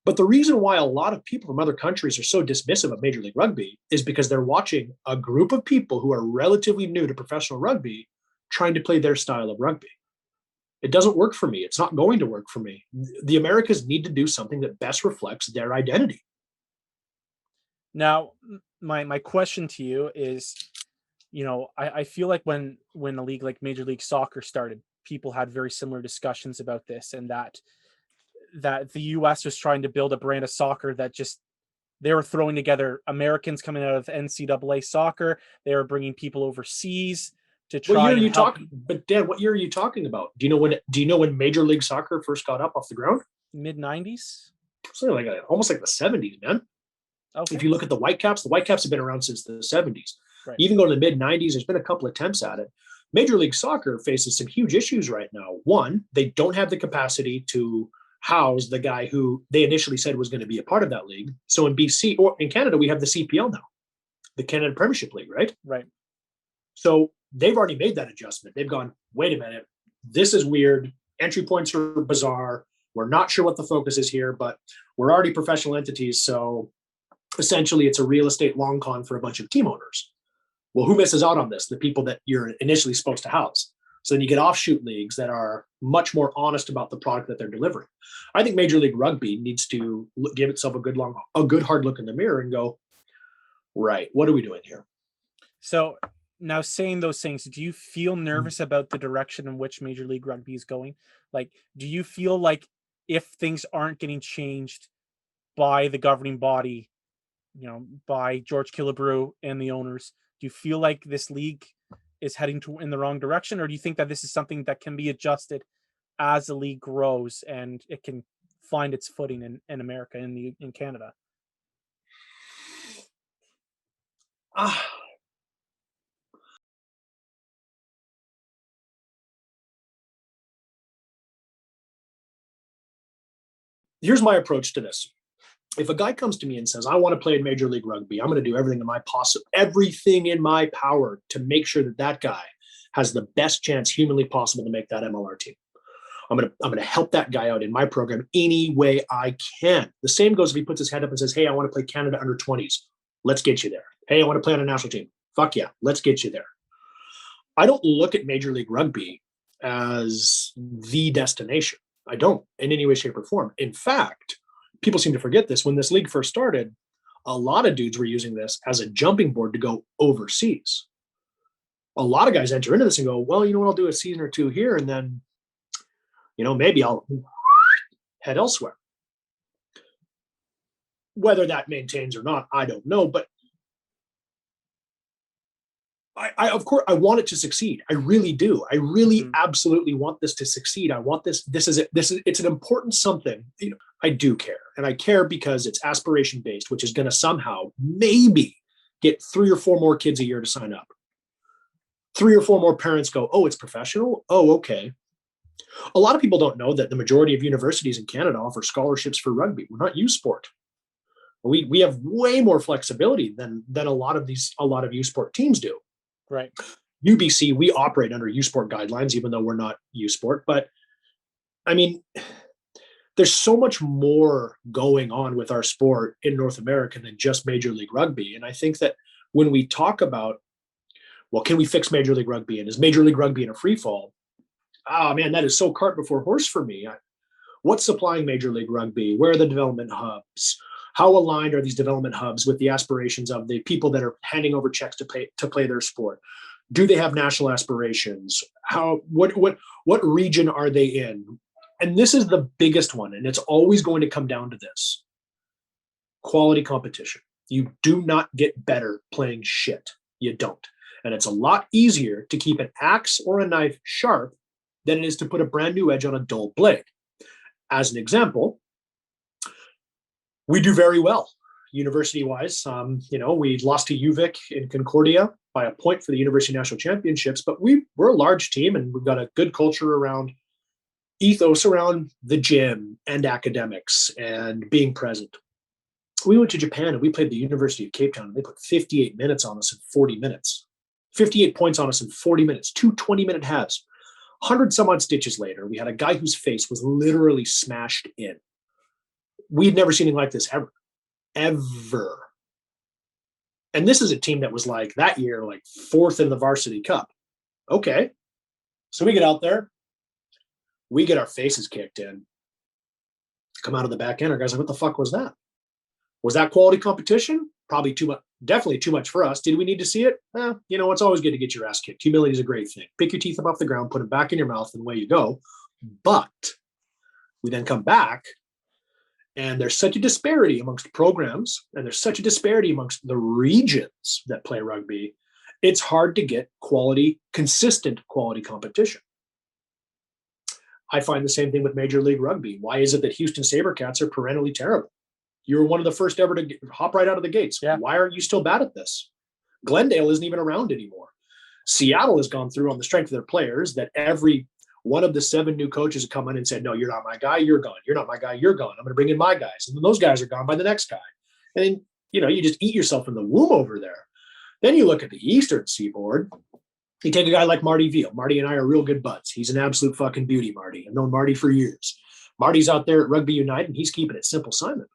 But the reason why a lot of people from other countries are so dismissive of Major League Rugby is because they're watching a group of people who are relatively new to professional rugby trying to play their style of rugby. It doesn't work for me. It's not going to work for me. The Americas need to do something that best reflects their identity. Now, my question to you is, I feel like when a league like Major League Soccer started, people had very similar discussions about this, and that the US was trying to build a brand of soccer that just, they were throwing together Americans coming out of NCAA soccer. They were bringing people overseas to try. What year are you talking? But Dan, what year are you talking about? Do you know when Major League Soccer first got up off the ground? Mid-90s? Something like almost like the 70s, man. Okay. If you look at the Whitecaps have been around since the 70s. Right. Even going to the mid-90s, there's been a couple attempts at it. Major League Soccer faces some huge issues right now. 1, they don't have the capacity to house the guy who they initially said was going to be a part of that league. So in BC, or in Canada, we have the CPL now, the Canada Premiership League, right? Right. So they've already made that adjustment. They've gone, wait a minute, this is weird. Entry points are bizarre. We're not sure what the focus is here, but we're already professional entities. So essentially, it's a real estate long con for a bunch of team owners. Well, who misses out on this? The people that you're initially supposed to house. So then you get offshoot leagues that are much more honest about the product that they're delivering. I think Major League Rugby needs to give itself a good hard look in the mirror and go, right, what are we doing here? So now, saying those things, do you feel nervous about the direction in which Major League Rugby is going? Like, do you feel like if things aren't getting changed by the governing body, by George Killebrew and the owners, do you feel like this league is heading in the wrong direction? Or do you think that this is something that can be adjusted as the league grows and it can find its footing in America, in Canada? Here's my approach to this. If a guy comes to me and says, I want to play in Major League Rugby, I'm going to do everything in my power to make sure that guy has the best chance humanly possible to make that MLR team. I'm going to help that guy out in my program any way I can. The same goes if he puts his hand up and says, hey, I want to play Canada under 20s. Let's get you there. Hey, I want to play on a national team. Fuck yeah, let's get you there. I don't look at Major League Rugby as the destination. I don't in any way, shape, or form. In fact, people seem to forget this. When this league first started, A lot of dudes were using this as a jumping board to go overseas. A lot of guys enter into this and go, well, you know what, I'll do a season or two here, and then, maybe I'll head elsewhere. Whether that maintains or not, I don't know. But I of course, I want it to succeed. I really do. I really absolutely want this to succeed. I want this. It's an important something. I do care. And I care because it's aspiration based, which is going to somehow maybe get 3 or 4 more kids a year to sign up. 3 or 4 more parents go, oh, it's professional? Oh, okay. A lot of people don't know that the majority of universities in Canada offer scholarships for rugby. We're not U Sport. We have way more flexibility than a lot of U Sport teams do. Right. UBC, we operate under U Sport guidelines, even though we're not U Sport. But I mean, there's so much more going on with our sport in North America than just Major League Rugby. And I think that when we talk about, well, can we fix Major League Rugby? And is Major League Rugby in a free fall? Oh man, that is so cart before horse for me. What's supplying Major League Rugby? Where are the development hubs? How aligned are these development hubs with the aspirations of the people that are handing over checks to play their sport? Do they have national aspirations? What region are they in? And this is the biggest one, and it's always going to come down to this: quality competition. You do not get better playing shit. You don't. And it's a lot easier to keep an axe or a knife sharp than it is to put a brand new edge on a dull blade. As an example, we do very well university-wise. We lost to UVic in Concordia by a point for the University National Championships, but we're a large team and we've got a good culture around ethos around the gym and academics and being present. We went to Japan and we played the University of Cape Town and they put 58 minutes on us in 40 minutes. 58 points on us in 40 minutes, 2 20-minute halves. 100 some odd stitches later, we had a guy whose face was literally smashed in. We'd never seen anything like this ever. And this is a team that was like that year, like 4th in the varsity cup. Okay. So we get out there, we get our faces kicked in, come out of the back end. Our guys are like, what the fuck was that? Was that quality competition? Probably too much, definitely too much for us. Did we need to see it? It's always good to get your ass kicked. Humility is a great thing. Pick your teeth up off the ground, put them back in your mouth, and away you go. But we then come back, and there's such a disparity amongst programs, and there's such a disparity amongst the regions that play rugby. It's hard to get consistent quality competition. I find the same thing with Major League Rugby. Why is it that Houston Sabercats are perennially terrible? You were one of the first ever to hop right out of the gates. Yeah. Why aren't you still bad at this? Glendale isn't even around anymore. Seattle has gone through on the strength of their players that every one of the 7 new coaches have come in and said, no, you're not my guy, you're gone. You're not my guy, you're gone. I'm going to bring in my guys. And then those guys are gone by the next guy. And then, you just eat yourself in the womb over there. Then you look at the Eastern Seaboard. You take a guy like Marty Veal. Marty and I are real good buds. He's an absolute fucking beauty, Marty. I've known Marty for years. Marty's out there at Rugby United, and he's keeping it simple, Simon.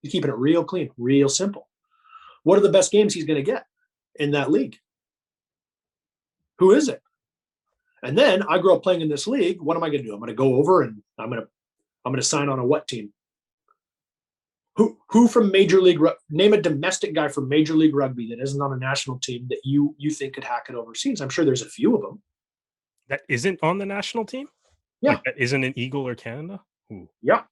He's keeping it real clean, real simple. What are the best games he's going to get in that league? Who is it? And then I grew up playing in this league. What am I going to do? I'm going to go over and I'm going to sign on a what team? Who from Major League name a domestic guy from Major League Rugby that isn't on a national team that you think could hack it overseas? I'm sure there's a few of them. That isn't on the national team? Yeah. Like that isn't an Eagle or Canada? Ooh. Yeah.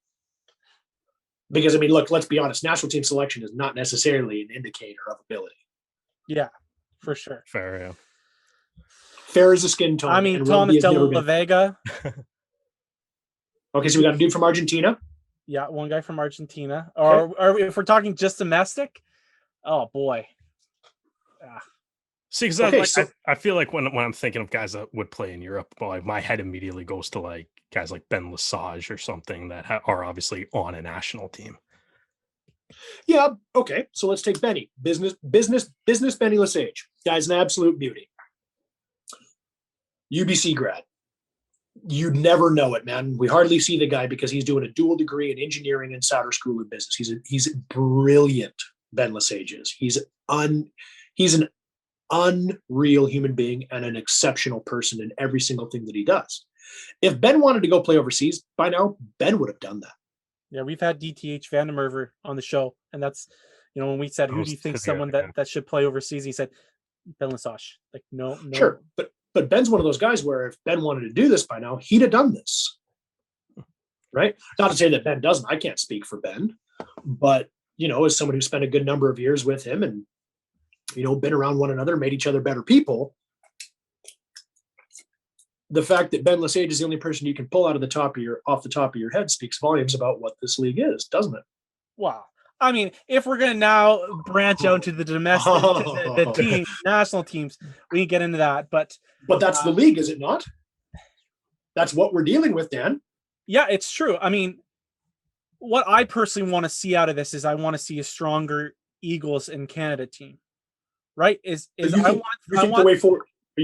Because, look, let's be honest. National team selection is not necessarily an indicator of ability. Yeah, for sure. Fair, yeah. Fair as a skin tone. Thomas De La Vega. Okay, so we got a dude from Argentina. Yeah, one guy from Argentina. Okay. Or if we're talking just domestic, oh, boy. See, because I feel like when I'm thinking of guys that would play in Europe, my head immediately goes to like guys like Ben Lesage or something that are obviously on a national team. Yeah. Okay. So let's take Benny. Business Benny Lesage. Guy's an absolute beauty. UBC grad. You'd never know it, man. We hardly see the guy because he's doing a dual degree in engineering and Sauder School of Business. He's brilliant. Ben Lesage is. He's an unreal human being and an exceptional person in every single thing that he does. If Ben wanted to go play overseas by now, Ben would have done that. Yeah, we've had DTH Vandermerver on the show, and that's when we said, who do you think someone that should play overseas? He said, Ben Lesage. Like, no. Sure. But Ben's one of those guys where if Ben wanted to do this by now, he'd have done this. Right? Not to say that Ben doesn't. I can't speak for Ben. But, as someone who spent a good number of years with him and, been around one another, made each other better people, the fact that Ben Lesage is the only person you can pull off the top of your head speaks volumes about what this league is, doesn't it? Wow. I mean, if we're going to now branch out to the domestic, the team, national teams, we can get into that. But that's the league, is it not? That's what we're dealing with, Dan. Yeah, it's true. I mean, what I personally want to see out of this is I want to see a stronger Eagles in Canada team, right? You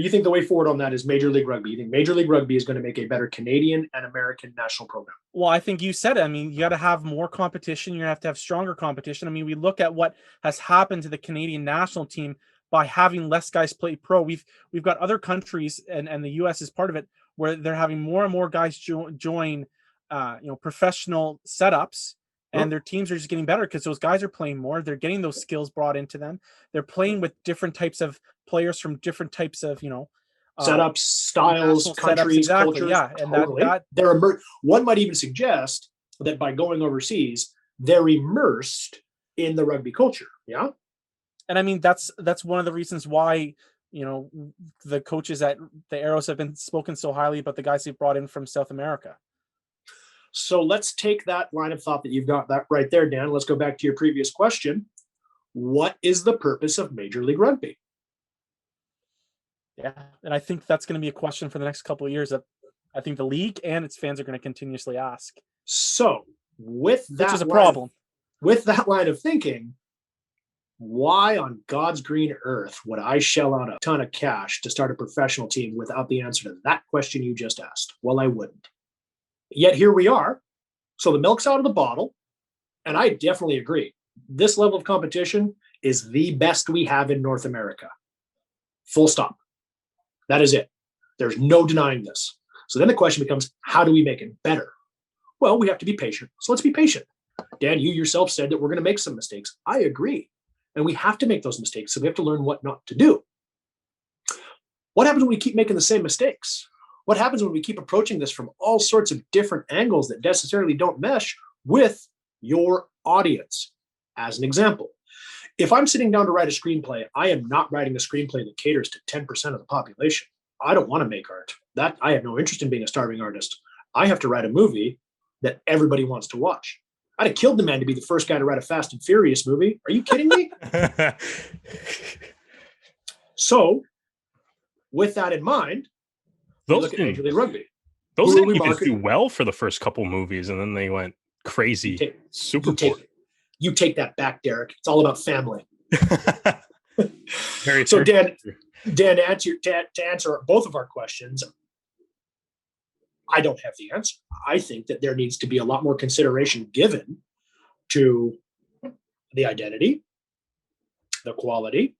think the way forward on that is Major League Rugby? You think Major League Rugby is going to make a better Canadian and American national program? Well, I think you said it. I mean, you got to have more competition. You have to have stronger competition. I mean, we look at what has happened to the Canadian national team by having less guys play pro. We've got other countries, and the U.S. is part of it, where they're having more and more guys join professional setups, and their teams are just getting better because those guys are playing more. They're getting those skills brought into them. They're playing with different types of players from different types of setups, styles, countries, exactly. cultures. Yeah, and totally. One might even suggest that by going overseas, they're immersed in the rugby culture. Yeah, and I mean that's one of the reasons why the coaches at the Arrows have been spoken so highly about the guys they've brought in from South America. So let's take that line of thought that you've got that right there, Dan. Let's go back to your previous question. What is the purpose of Major League Rugby? Yeah, and I think that's going to be a question for the next couple of years that I think the league and its fans are going to continuously ask. So with that, which is a problem. With that line of thinking, why on God's green earth would I shell out a ton of cash to start a professional team without the answer to that question you just asked? Well, I wouldn't. Yet here we are. So the milk's out of the bottle. And I definitely agree. This level of competition is the best we have in North America. Full stop. That is it. There's no denying this. So then the question becomes, how do we make it better? Well, we have to be patient. So let's be patient. Dan, you yourself said that we're going to make some mistakes. I agree. And we have to make those mistakes. So we have to learn what not to do. What happens when we keep making the same mistakes? What happens when we keep approaching this from all sorts of different angles that necessarily don't mesh with your audience? As an example, if I'm sitting down to write a screenplay, I am not writing a screenplay that caters to 10% of the population. I don't want to make art. That I have no interest in being a starving artist. I have to write a movie that everybody wants to watch. I'd have killed the man to be the first guy to write a Fast and Furious movie. Are you kidding me? So, with that in mind, look at Major League Rugby. Those didn't even do well for the first couple movies, and then they went crazy. You take that back, Derek. It's all about family. Very so, Dan, to answer both of our questions, I don't have the answer. I think that there needs to be a lot more consideration given to the identity, the quality,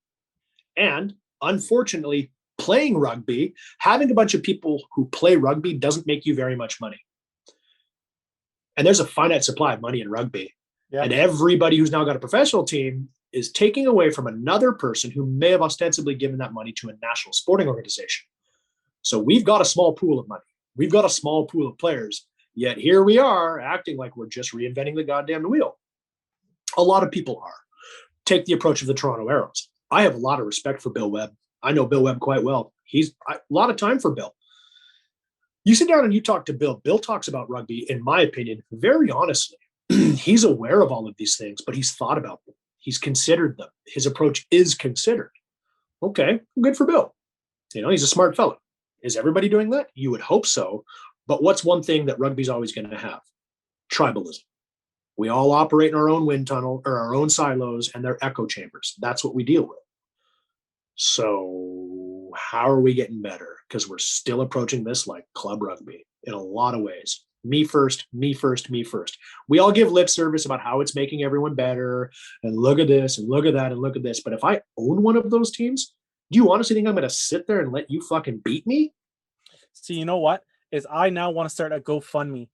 and unfortunately, playing rugby. Having a bunch of people who play rugby doesn't make you very much money. And there's a finite supply of money in rugby. Yeah. And everybody who's now got a professional team is taking away from another person who may have ostensibly given that money to a national sporting organization. So we've got a small pool of money. We've got a small pool of players. Yet here we are acting like we're just reinventing the goddamn wheel. A lot of people are. Take the approach of the Toronto Arrows. I have a lot of respect for Bill Webb. I know Bill Webb quite well. He's a lot of time for Bill. You sit down and you talk to Bill. Bill talks about rugby, in my opinion, very honestly. He's aware of all of these things, but he's thought about them. He's considered them. His approach is considered. Okay, good for Bill. He's a smart fellow. Is everybody doing that? You would hope so. But what's one thing that rugby's always going to have? Tribalism. We all operate in our own wind tunnel or our own silos and their echo chambers. That's what we deal with. So how are we getting better? Because we're still approaching this like club rugby in a lot of ways. Me first, me first, me first. We all give lip service about how it's making everyone better. And look at this and look at that and look at this. But if I own one of those teams, do you honestly think I'm going to sit there and let you fucking beat me? See, you know what? Is I now want to start a GoFundMe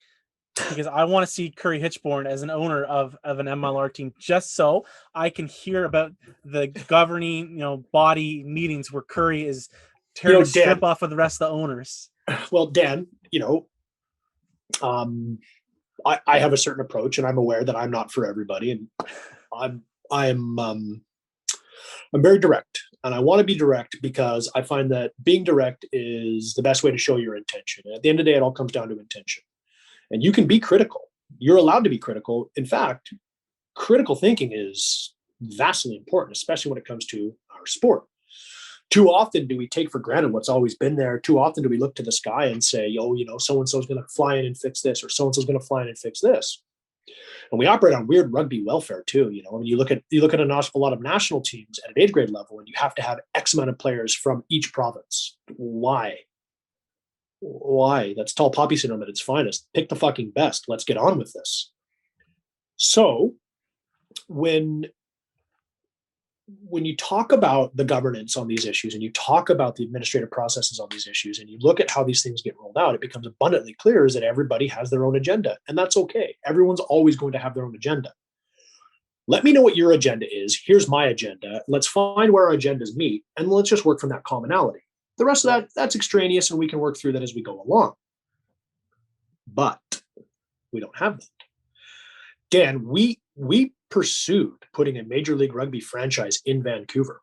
because I want to see Curry Hitchborn as an owner of an MLR team, just so I can hear about the governing, body meetings where Curry is tearing the strip off of the rest of the owners. Well, Dan, I have a certain approach, and I'm aware that I'm not for everybody, and I'm very direct, and I want to be direct because I find that being direct is the best way to show your intention. And at the end of the day, it all comes down to intention. And you can be critical. You're allowed to be critical. In fact, critical thinking is vastly important, especially when it comes to our sport. Too often do we take for granted what's always been there. Too often do we look to the sky and say, so-and-so is going to fly in and fix this, or so-and-so is going to fly in and fix this. And we operate on weird rugby welfare too. When you look at a lot of national teams at an age grade level, and you have to have X amount of players from each province. Why? That's tall poppy syndrome at its finest. Pick the fucking best. Let's get on with this. So when you talk about the governance on these issues, and you talk about the administrative processes on these issues, and you look at how these things get rolled out, it becomes abundantly clear is that everybody has their own agenda, and that's okay. Everyone's always going to have their own agenda. Let me know what your agenda is. Here's my agenda. Let's find where our agendas meet, and let's just work from that commonality. The rest of that's extraneous, and we can work through that as we go along. But we don't have that. Dan, we pursued putting a Major League Rugby franchise in Vancouver.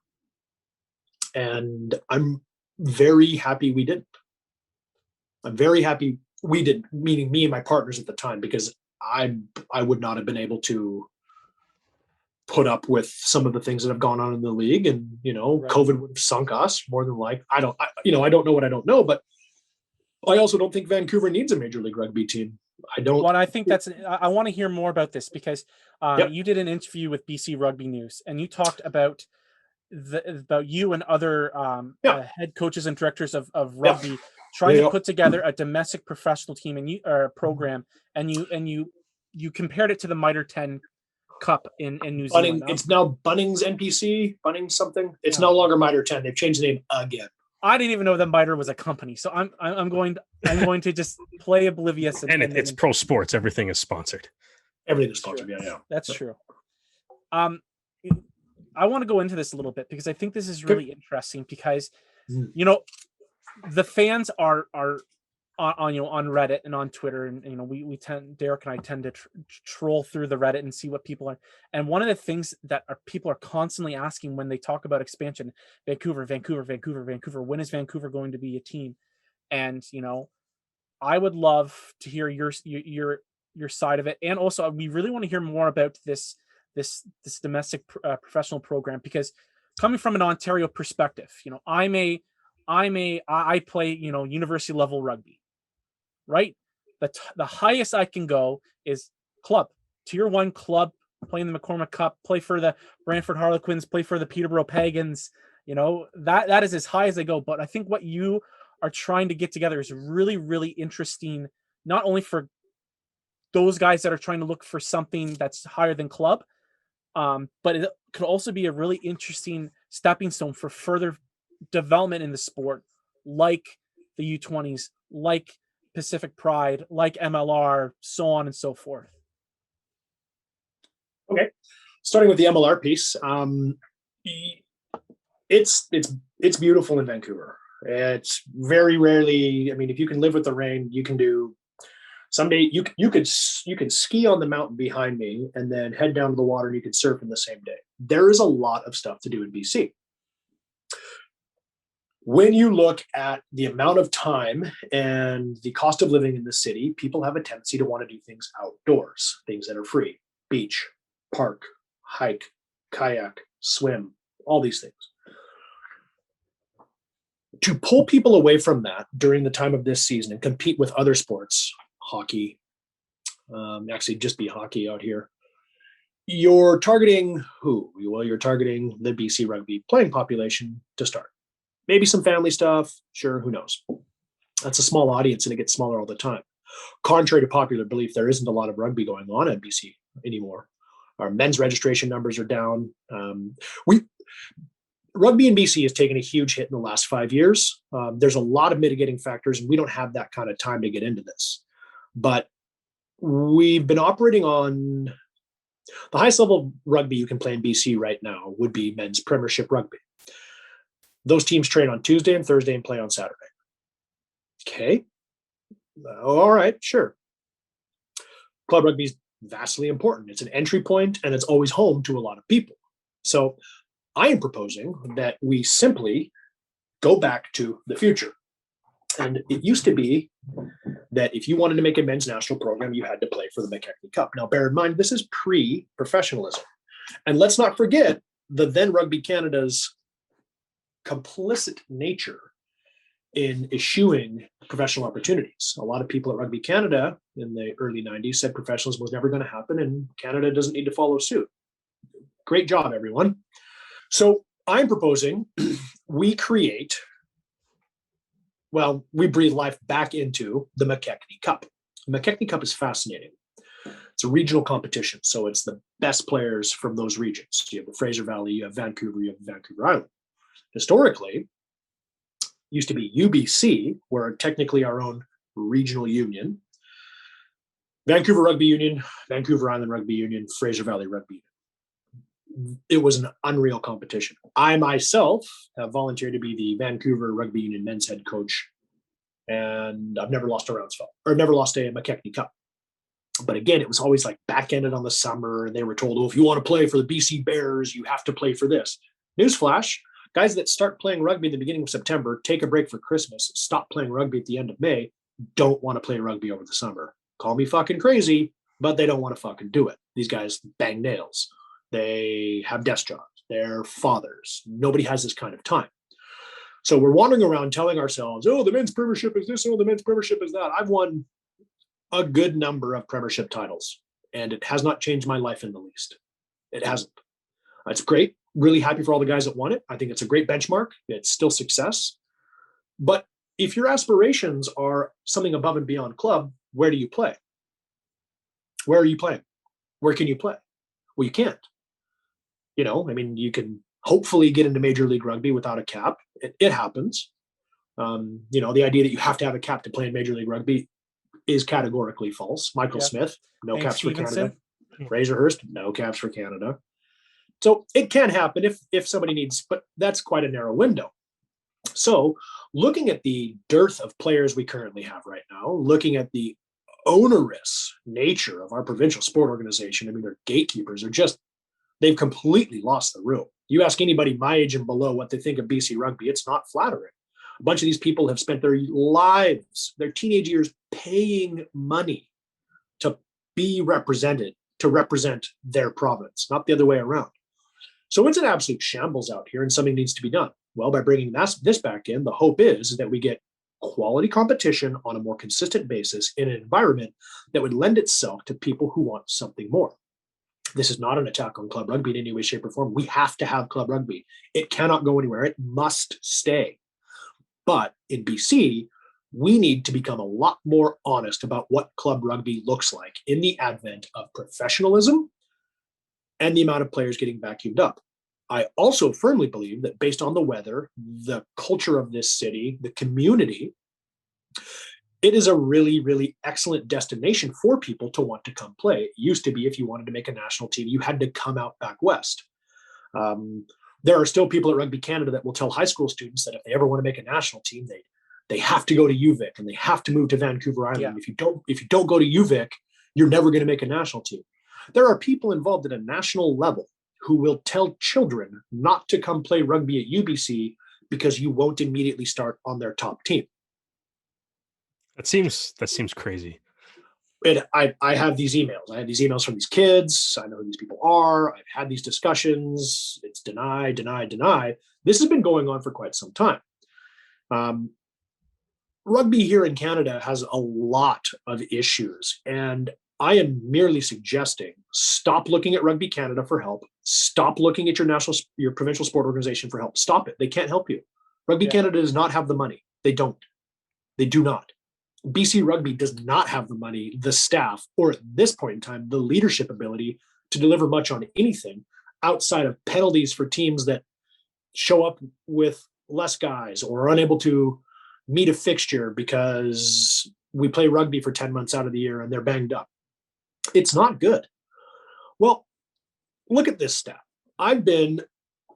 And I'm very happy we didn't. I'm very happy we didn't, meaning me and my partners at the time, because I would not have been able to put up with some of the things that have gone on in the league. And, right. COVID would have sunk us more than like, I don't know what I don't know, but I also don't think Vancouver needs a Major League Rugby team. I don't. Well, I think I want to hear more about this because you did an interview with BC Rugby News, and you talked about you and other head coaches and directors of rugby trying to put together a domestic professional team and program, and you compared it to the Mitre 10 Cup in New Zealand. It's now Bunnings NPC, Bunnings something. It's no longer Mitre 10. They've changed the name again. I didn't even know that Mitre was a company, so I'm going to just play oblivious. And it's pro sports. Everything is sponsored. Everything is sponsored. Yeah. That's true. I want to go into this a little bit because I think this is really interesting because the fans are on Reddit and on Twitter, and Derek and I tend to troll through the Reddit and see what people are. And one of the things that people are constantly asking when they talk about expansion, Vancouver, when is Vancouver going to be a team? And I would love to hear your side of it, and also we really want to hear more about this domestic professional program, because coming from an Ontario perspective, I play university level rugby. Right, the highest I can go is club, tier 1 club, play in the McCormick Cup, play for the Brantford Harlequins, play for the Peterborough Pagans. That is as high as I go. But I think what you are trying to get together is really, really interesting, not only for those guys that are trying to look for something that's higher than club, but it could also be a really interesting stepping stone for further development in the sport, like the U20s, like Pacific Pride, like MLR, so on and so forth. Okay, starting with the MLR piece, it's beautiful in Vancouver. It's very rarely. I mean, if you can live with the rain, you can do. Someday you could ski on the mountain behind me and then head down to the water, and you could surf in the same day. There is a lot of stuff to do in BC. When you look at the amount of time and the cost of living in the city, people have a tendency to want to do things outdoors, things that are free, beach, park, hike, kayak, swim, all these things. To pull people away from that during the time of this season and compete with other sports, hockey, actually just be hockey out here, you're targeting who? Well, you're targeting the BC rugby playing population to start. Maybe some family stuff, sure, who knows? That's a small audience, and it gets smaller all the time. Contrary to popular belief, there isn't a lot of rugby going on at BC anymore. Our men's registration numbers are down. Rugby in BC has taken a huge hit in the last 5 years. There's a lot of mitigating factors, and we don't have that kind of time to get into this. But we've been operating on the highest level of rugby you can play in BC right now would be men's Premiership rugby. Those teams train on Tuesday and Thursday and play on Saturday. Okay. All right, sure. Club rugby is vastly important. It's an entry point and it's always home to a lot of people. So I am proposing that we simply go back to the future. And it used to be that if you wanted to make a men's national program, you had to play for the McKechnie Cup. Now, bear in mind, this is pre-professionalism. And let's not forget the then Rugby Canada's complicit nature in eschewing professional opportunities. A lot of people at Rugby Canada in the early 90s said professionalism was never going to happen and Canada doesn't need to follow suit. Great job, everyone. So I'm proposing we create, we breathe life back into the McKechnie Cup. The McKechnie Cup is fascinating. It's a regional competition, so it's the best players from those regions. You have the Fraser Valley, you have Vancouver, you have Vancouver Island. Historically, used to be UBC, we're technically our own regional union. Vancouver Rugby Union, Vancouver Island Rugby Union, Fraser Valley Rugby Union. It was an unreal competition. I myself have volunteered to be the Vancouver Rugby Union men's head coach, and I've never lost a Roundsville, or never lost a McKechnie Cup. But again, it was always like back-ended on the summer, and they were told, if you want to play for the BC Bears, you have to play for this. Newsflash, guys that start playing rugby at the beginning of September, take a break for Christmas, stop playing rugby at the end of May, don't want to play rugby over the summer. Call me fucking crazy, but they don't want to fucking do it. These guys bang nails. They have desk jobs. They're fathers. Nobody has this kind of time. So we're wandering around telling ourselves, the men's premiership is this, the men's premiership is that. I've won a good number of premiership titles, and it has not changed my life in the least. It hasn't. It's great. Really happy for all the guys that won it. I think it's a great benchmark. It's still success. But if your aspirations are something above and beyond club, where do you play? Where are you playing? Where can you play? Well, you can't. You can hopefully get into Major League Rugby without a cap. It happens. The idea that you have to have a cap to play in Major League Rugby is categorically false. Michael Smith, no caps for Canada. Fraser Hurst, no caps for Canada. So it can happen if somebody needs, but that's quite a narrow window. So looking at the dearth of players we currently have right now, looking at the onerous nature of our provincial sport organization, their gatekeepers are they've completely lost the room. You ask anybody my age and below what they think of BC rugby, it's not flattering. A bunch of these people have spent their lives, their teenage years, paying money to be represented, to represent their province, not the other way around. So it's an absolute shambles out here and something needs to be done. Well, by bringing this back in, the hope is that we get quality competition on a more consistent basis in an environment that would lend itself to people who want something more. This is not an attack on club rugby in any way, shape, or form. We have to have club rugby. It cannot go anywhere. It must stay. But in BC, we need to become a lot more honest about what club rugby looks like in the advent of professionalism and the amount of players getting vacuumed up. I also firmly believe that based on the weather, the culture of this city, the community, it is a really, really excellent destination for people to want to come play. It used to be if you wanted to make a national team, you had to come out back west. There are still people at Rugby Canada that will tell high school students that if they ever want to make a national team, they have to go to UVic and they have to move to Vancouver Island. Yeah. If you don't go to UVic, you're never going to make a national team. There are people involved at a national level who will tell children not to come play rugby at UBC because you won't immediately start on their top team. That seems crazy. I have these emails. I have these emails from these kids. I know who these people are. I've had these discussions. It's deny. This has been going on for quite some time. Rugby here in Canada has a lot of issues, and I am merely suggesting stop looking at Rugby Canada for help. Stop looking at your provincial sport organization for help. Stop it. They can't help you. Rugby Canada does not have the money. They don't. They do not. BC Rugby does not have the money, the staff, or at this point in time, the leadership ability to deliver much on anything outside of penalties for teams that show up with less guys or are unable to meet a fixture because we play rugby for 10 months out of the year and they're banged up. It's not good. Well, look at this stat. I've been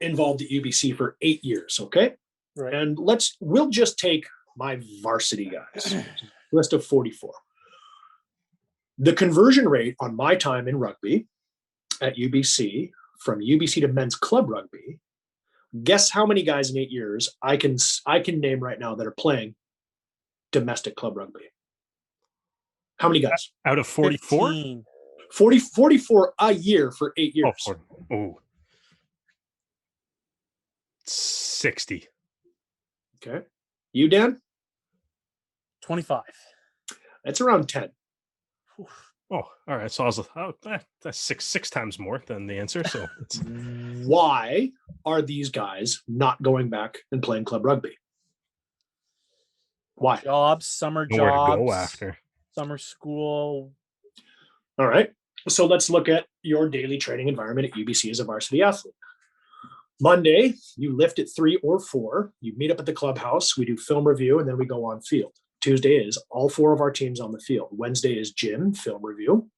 involved at UBC for 8 years, okay? Right. And we'll just take my varsity guys, list of 44. The conversion rate on my time in rugby at UBC, from UBC to men's club rugby, guess how many guys in 8 years I can name right now that are playing domestic club rugby? How many guys? Out of 44? 44 a year for 8 years. Oh, 60. Okay. You, Dan? 25. That's around 10. Oh, all right. So I was that's six times more than the answer. So it's... Why are these guys not going back and playing club rugby? Why? Jobs, summer Nowhere jobs, to go after. summer school. All right. So let's look at your daily training environment at UBC as a varsity athlete. Monday, you lift at 3 or 4. You meet up at the clubhouse. We do film review, and then we go on field. Tuesday is all 4 of our teams on the field. Wednesday is gym, film review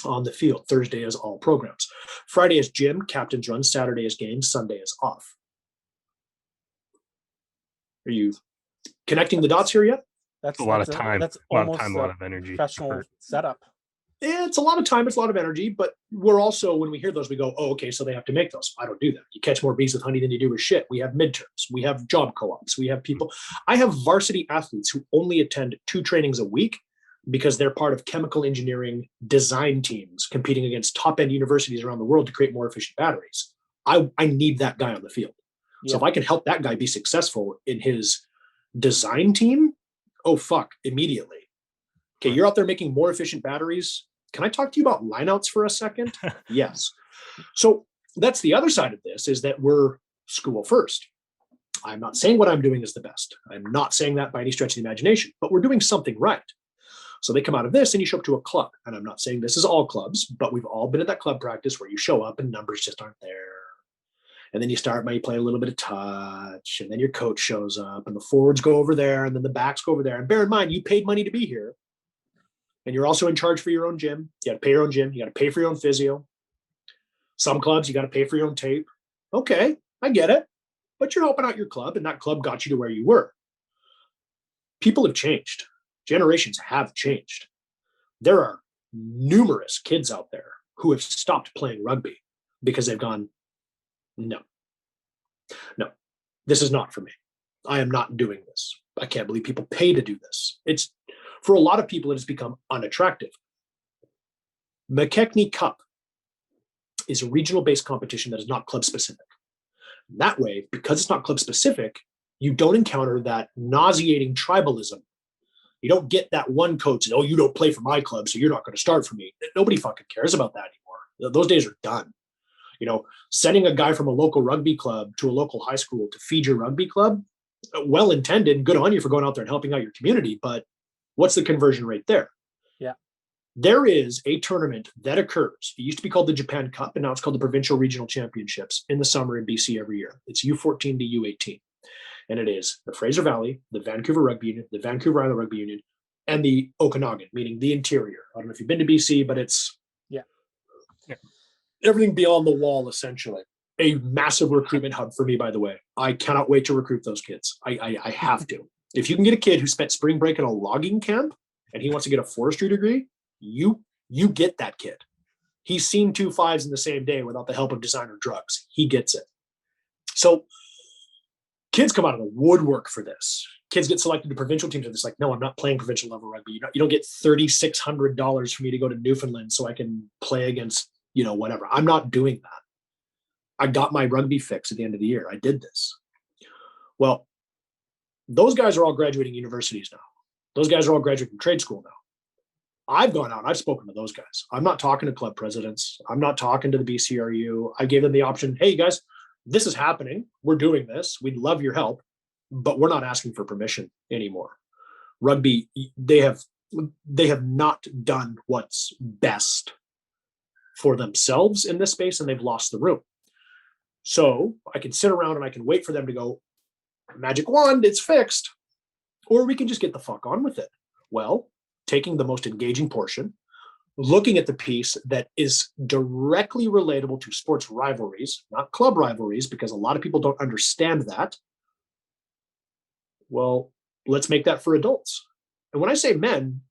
on the field. Thursday is all programs. Friday is gym, captain's run. Saturday is games. Sunday is off. Are you connecting the dots here yet? That's a lot of time. That's a lot almost of time, a lot of energy. Professional setup. It's a lot of time, it's a lot of energy, but we're also, when we hear those, we go, oh, okay, so they have to make those. I don't do that. You catch more bees with honey than you do with shit. We have midterms. We have job co-ops. We have people. I have varsity athletes who only attend 2 trainings a week because they're part of chemical engineering design teams competing against top-end universities around the world to create more efficient batteries. I need that guy on the field. Yeah. So if I can help that guy be successful in his design team, oh, fuck, immediately. Okay, you're out there making more efficient batteries. Can I talk to you about lineouts for a second? Yes. So that's the other side of this, is that we're school first. I'm not saying what I'm doing is the best. I'm not saying that by any stretch of the imagination, but we're doing something right. So they come out of this and you show up to a club. And I'm not saying this is all clubs, but we've all been at that club practice where you show up and numbers just aren't there. And then you start by you play a little bit of touch, and then your coach shows up, and the forwards go over there, and then the backs go over there. And bear in mind, you paid money to be here. And you're also in charge for your own gym. You got to pay your own gym. You got to pay for your own physio. Some clubs, you got to pay for your own tape. Okay, I get it. But you're helping out your club, and that club got you to where you were. People have changed. Generations have changed. There are numerous kids out there who have stopped playing rugby because they've gone, no, this is not for me. I am not doing this. I can't believe people pay to do this. It's, for a lot of people, it has become unattractive. McKechnie Cup is a regional-based competition that is not club-specific. That way, because it's not club-specific, you don't encounter that nauseating tribalism. You don't get that one coach, oh, you don't play for my club, so you're not going to start for me. Nobody fucking cares about that anymore. Those days are done. You know, sending a guy from a local rugby club to a local high school to feed your rugby club, well-intended, good on you for going out there and helping out your community, but what's the conversion rate there? Yeah. There is a tournament that occurs. It used to be called the Japan Cup, and now it's called the Provincial Regional Championships in the summer in BC every year. It's U14 to U18. And it is the Fraser Valley, the Vancouver Rugby Union, the Vancouver Island Rugby Union, and the Okanagan, meaning the interior. I don't know if you've been to BC, but it's everything beyond the wall, essentially. A massive recruitment hub for me, by the way. I cannot wait to recruit those kids. I have to. If you can get a kid who spent spring break in a logging camp and he wants to get a forestry degree, you get that kid. He's seen 2 5s in the same day without the help of designer drugs. He gets it. So kids come out of the woodwork for this. Kids get selected to provincial teams. And it's like, no, I'm not playing provincial level rugby. You don't get $3,600 for me to go to Newfoundland so I can play against, whatever. I'm not doing that. I got my rugby fix at the end of the year. I did this. Well, those guys are all graduating universities now. Those guys are all graduating from trade school now. I've gone out and I've spoken to those guys. I'm not talking to club presidents. I'm not talking to the BCRU. I gave them the option, hey, guys, this is happening. We're doing this. We'd love your help, but we're not asking for permission anymore. Rugby, they have not done what's best for themselves in this space, and they've lost the room. So I can sit around and I can wait for them to go, magic wand, it's fixed. Or we can just get the fuck on with it. Well, taking the most engaging portion, looking at the piece that is directly relatable to sports rivalries, not club rivalries, because a lot of people don't understand that. Well, let's make that for adults. And when I say men,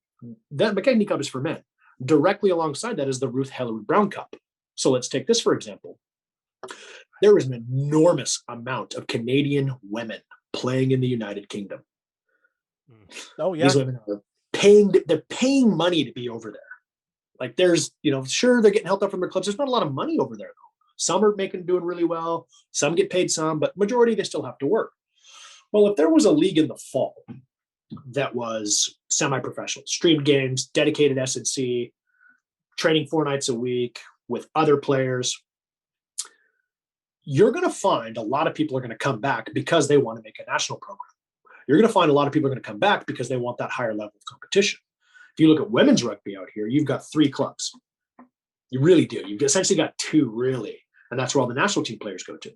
that McKechnie Cup is for men. Directly alongside that is the Ruth Hellerud Brown Cup. So let's take this, for example. There is an enormous amount of Canadian women playing in the United Kingdom. Oh, yeah. These women are paying money to be over there. Like there's, sure, they're getting helped out from their clubs. There's not a lot of money over there, though. Some are doing really well. Some get paid some, but majority, they still have to work. Well, if there was a league in the fall that was semi-professional, streamed games, dedicated S&C, training 4 nights a week with other players, you're going to find a lot of people are going to come back because they want to make a national program. You're going to find a lot of people are going to come back because they want that higher level of competition. If you look at women's rugby out here, you've got 3 clubs. You really do. You've essentially got 2, really, and that's where all the national team players go to.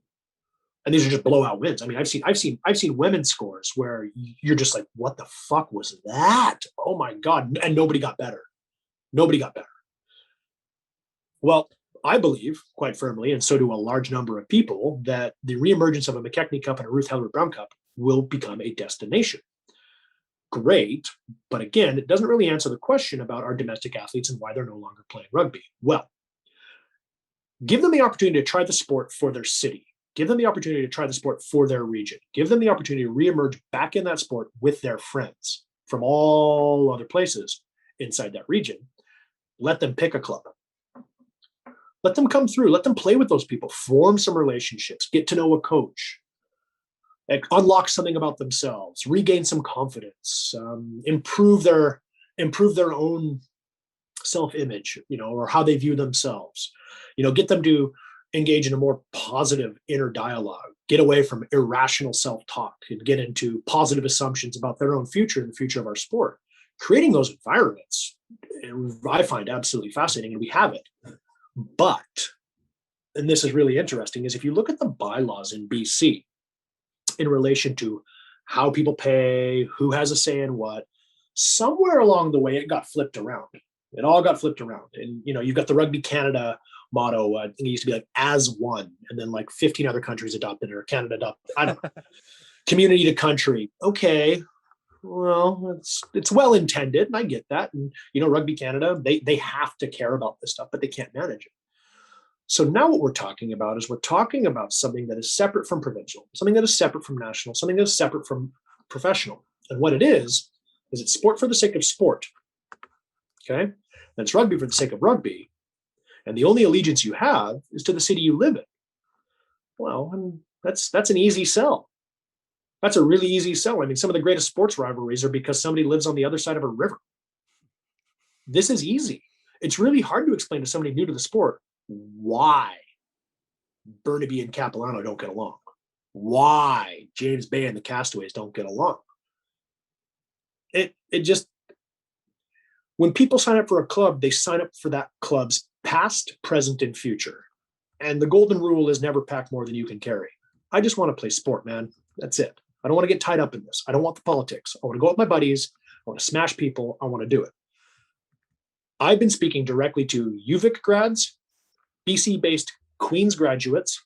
And these are just blowout wins. I mean, I've seen women's scores where you're just like, what the fuck was that? Oh my God. And nobody got better. Nobody got better. Well, I believe quite firmly, and so do a large number of people, that the reemergence of a McKechnie Cup and a Ruth Hellerud Brown Cup will become a destination. Great. But again, it doesn't really answer the question about our domestic athletes and why they're no longer playing rugby. Well, give them the opportunity to try the sport for their city. Give them the opportunity to try the sport for their region. Give them the opportunity to reemerge back in that sport with their friends from all other places inside that region. Let them pick a club. Let them come through. Let them play with those people. Form some relationships. Get to know a coach. Unlock something about themselves. Regain some confidence. Improve their own self-image, or how they view themselves. Get them to engage in a more positive inner dialogue, get away from irrational self-talk and get into positive assumptions about their own future and the future of our sport. Creating those environments, I find absolutely fascinating, and we have it. But, and this is really interesting, is if you look at the bylaws in BC in relation to how people pay, who has a say in what, somewhere along the way, it got flipped around. It all got flipped around. And, you've got the Rugby Canada motto. I think it used to be like as one, and then like 15 other countries adopted it, or Canada adopted. I don't know. Community to country. Okay, well, it's well intended, and I get that. And Rugby Canada, they have to care about this stuff, but they can't manage it. So now what we're talking about is we're talking about something that is separate from provincial, something that is separate from national, something that is separate from professional. And what it is it's sport for the sake of sport. Okay, and it's rugby for the sake of rugby. And the only allegiance you have is to the city you live in. Well, that's an easy sell. That's a really easy sell. I mean, some of the greatest sports rivalries are because somebody lives on the other side of a river. This is easy. It's really hard to explain to somebody new to the sport why Burnaby and Capilano don't get along, why James Bay and the Castaways don't get along. It just, when people sign up for a club, they sign up for that club's past, present, and future. And the golden rule is never pack more than you can carry. I just want to play sport, man. That's it. I don't want to get tied up in this. I don't want the politics. I want to go with my buddies. I want to smash people. I want to do it. I've been speaking directly to UVic grads, BC-based Queen's graduates,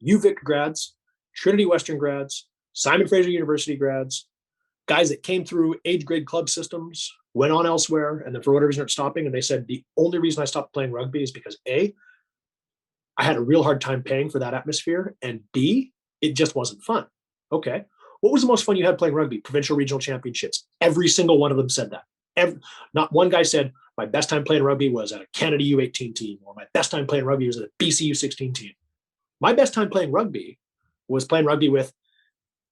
UVic grads, Trinity Western grads, Simon Fraser University grads, guys that came through age grade club systems, went on elsewhere, and then for whatever reason are stopping. And they said, the only reason I stopped playing rugby is because A, I had a real hard time paying for that atmosphere, and B, it just wasn't fun. Okay. What was the most fun you had playing rugby? Provincial, regional championships. Every single one of them said that. Not one guy said, my best time playing rugby was at a Canada U18 team, or my best time playing rugby was at a BC U16 team. My best time playing rugby was playing rugby with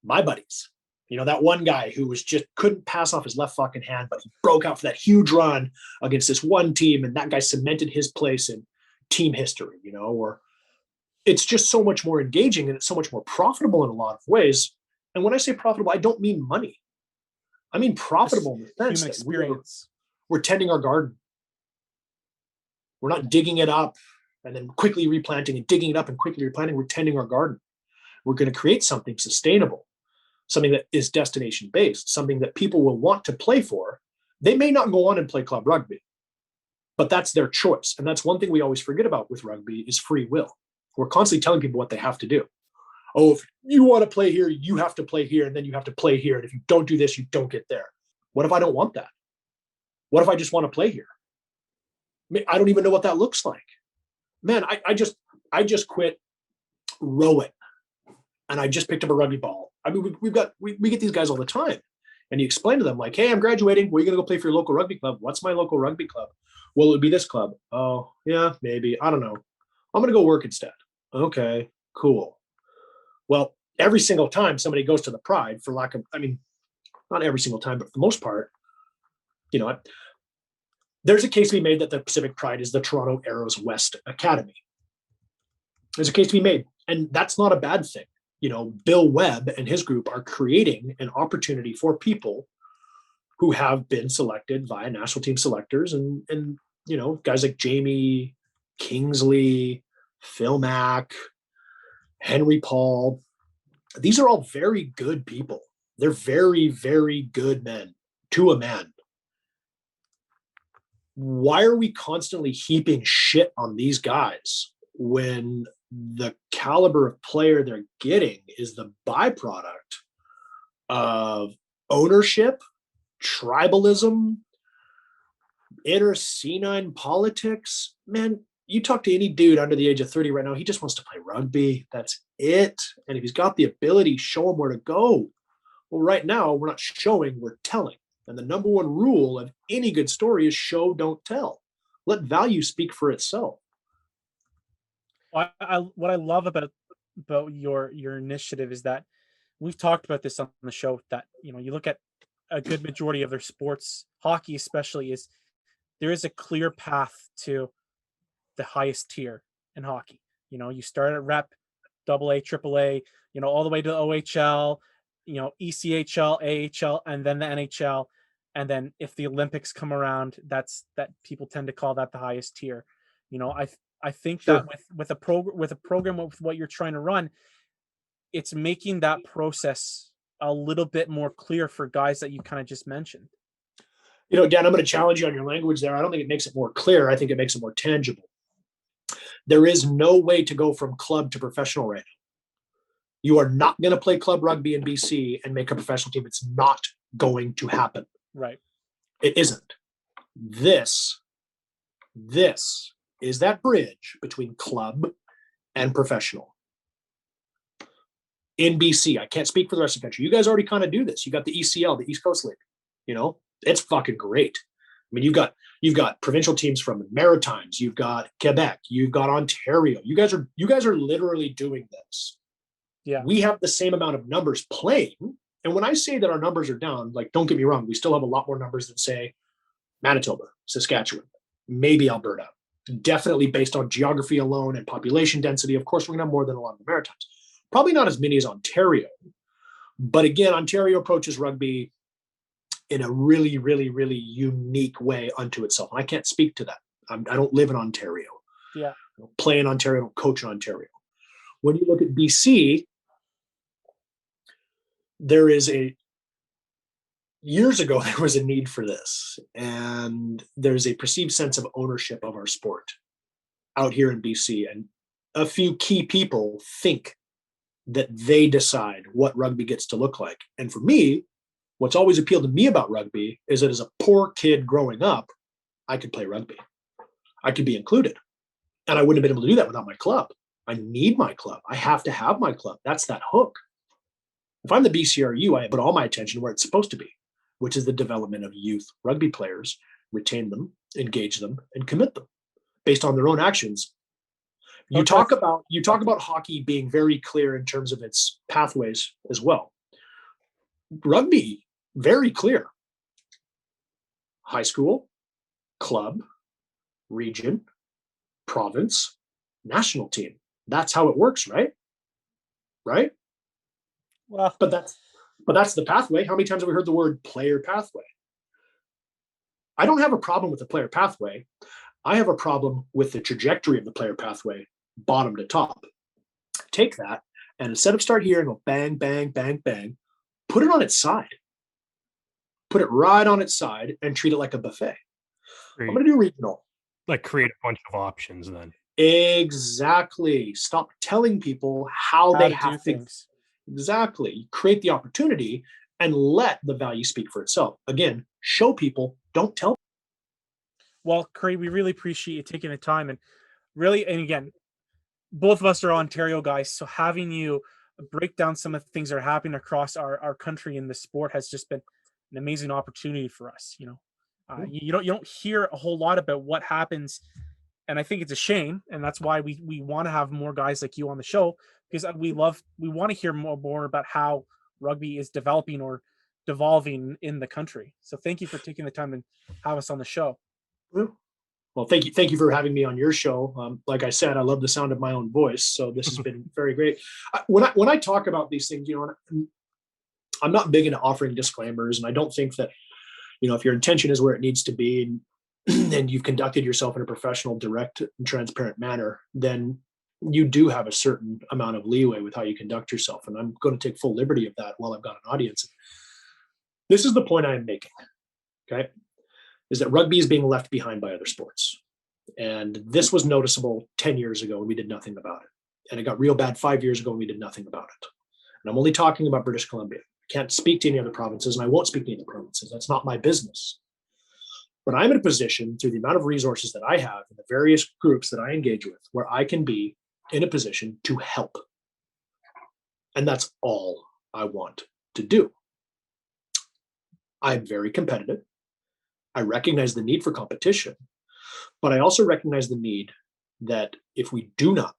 my buddies. That one guy who couldn't pass off his left fucking hand, but he broke out for that huge run against this one team, and that guy cemented his place in team history, or it's just so much more engaging, and it's so much more profitable in a lot of ways. And when I say profitable, I don't mean money. I mean profitable in the sense human experience. We're tending our garden. We're not digging it up and then quickly replanting and digging it up and quickly replanting. We're tending our garden. We're going to create something sustainable, something that is destination based, something that people will want to play for. They may not go on and play club rugby. but that's their choice. And that's one thing we always forget about with rugby is free will. We're constantly telling people what they have to do. Oh, if you want to play here, you have to play here, and then you have to play here. And if you don't do this, you don't get there. What if I don't want that? What if I just want to play here? I don't even know what that looks like. Man, I just quit rowing, and I just picked up a rugby ball. I mean, we get these guys all the time, and you explain to them like, "Hey, I'm graduating. Where are you going to go play for your local rugby club? What's my local rugby club? Well, it would be this club. Oh, yeah, maybe. I don't know. I'm going to go work instead. Okay, cool. Well, every single time somebody goes to the Pride, for lack of, I mean, not every single time, but for the most part, you know, there's a case to be made that the Pacific Pride is the Toronto Arrows West Academy. There's a case to be made, and that's not a bad thing. You know, Bill Webb and his group are creating an opportunity for people who have been selected via national team selectors, and you know, guys like Jamie Kingsley, Phil Mack, Henry Paul. These are all very good people. They're very, very good men to a man. Why are we constantly heaping shit on these guys when the caliber of player they're getting is the byproduct of ownership, tribalism, intercanine politics? Man, you talk to any dude under the age of 30 right now, he just wants to play rugby. That's it. And if he's got the ability, show him where to go. Well, right now, we're not showing, we're telling. And the number one rule of any good story is show, don't tell. Let value speak for itself. What I love about your initiative is that we've talked about this on the show, that, you know, you look at a good majority of their sports, hockey especially, is there is a clear path to the highest tier in hockey. You know, you start at rep, AA, AAA, you know, all the way to the OHL, you know, ECHL, AHL, and then the NHL. And then if the Olympics come around, that people tend to call that the highest tier. You know, I think Sure. that with a program with what you're trying to run, it's making that process a little bit more clear for guys that you kind of just mentioned. You know, Dan, I'm going to challenge you on your language there. I don't think it makes it more clear. I think it makes it more tangible. There is no way to go from club to professional right now. You are not going to play club rugby in BC and make a professional team. It's not going to happen. Right. It isn't. This is that bridge between club and professional. In BC, I can't speak for the rest of the country. You guys already kind of do this. You got the ECL, the East Coast League. You know, it's fucking great. I mean, you've got provincial teams from Maritimes. You've got Quebec. You've got Ontario. You guys are literally doing this. Yeah. We have the same amount of numbers playing. And when I say that our numbers are down, like, don't get me wrong, we still have a lot more numbers than, say, Manitoba, Saskatchewan, maybe Alberta. Definitely based on geography alone and population density. Of course, we're going to have more than a lot of the Maritimes. Probably not as many as Ontario. But again, Ontario approaches rugby in a really, really, really unique way unto itself. And I can't speak to that. I don't live in Ontario. Yeah. I don't play in Ontario, I don't coach in Ontario. When you look at BC, years ago, there was a need for this. And there's a perceived sense of ownership of our sport out here in BC. And a few key people think that they decide what rugby gets to look like. And for me, what's always appealed to me about rugby is that as a poor kid growing up, I could play rugby. I could be included. And I wouldn't have been able to do that without my club. I need my club. I have to have my club. That's that hook. If I'm the BCRU, I put all my attention where it's supposed to be, which is the development of youth rugby players, retain them, engage them, and commit them based on their own actions. You talk about hockey being very clear in terms of its pathways as well. Rugby, very clear. High school, club, region, province, national team. That's how it works, right? Right? Well, but that's the pathway. How many times have we heard the word player pathway? I don't have a problem with the player pathway. I have a problem with the trajectory of the player pathway, bottom to top. Take that, and instead of start here and go bang, bang, bang, bang, put it on its side. Put it right on its side and treat it like a buffet. Great. I'm going to do regional. Like create a bunch of options then. Exactly. Stop telling people how they to do have to. things. Exactly. Create the opportunity and let the value speak for itself. Again, show people, don't tell. Well, Curry, we really appreciate you taking the time, and really, and again, both of us are Ontario guys, so having you break down some of the things that are happening across our country in the sport has just been an amazing opportunity for us. You don't hear a whole lot about what happens, and I think it's a shame, and that's why we want to have more guys like you on the show, because we want to hear more about how rugby is developing or devolving in the country. So thank you for taking the time to have us on the show. Well, thank you for having me on your show. Like I said, I love the sound of my own voice, so this has been very great. When I talk about these things, I'm not big into offering disclaimers, and I don't think that, if your intention is where it needs to be, and you've conducted yourself in a professional, direct, and transparent manner, then you do have a certain amount of leeway with how you conduct yourself, and I'm going to take full liberty of that while I've got an audience. This is the point I am making. Okay. Is that rugby is being left behind by other sports. And this was noticeable 10 years ago and we did nothing about it. And it got real bad 5 years ago and we did nothing about it. And I'm only talking about British Columbia. I can't speak to any other provinces and I won't speak to any other provinces. That's not my business. But I'm in a position through the amount of resources that I have in the various groups that I engage with where I can be in a position to help. And that's all I want to do. I'm very competitive. I recognize the need for competition, but I also recognize the need that if we do not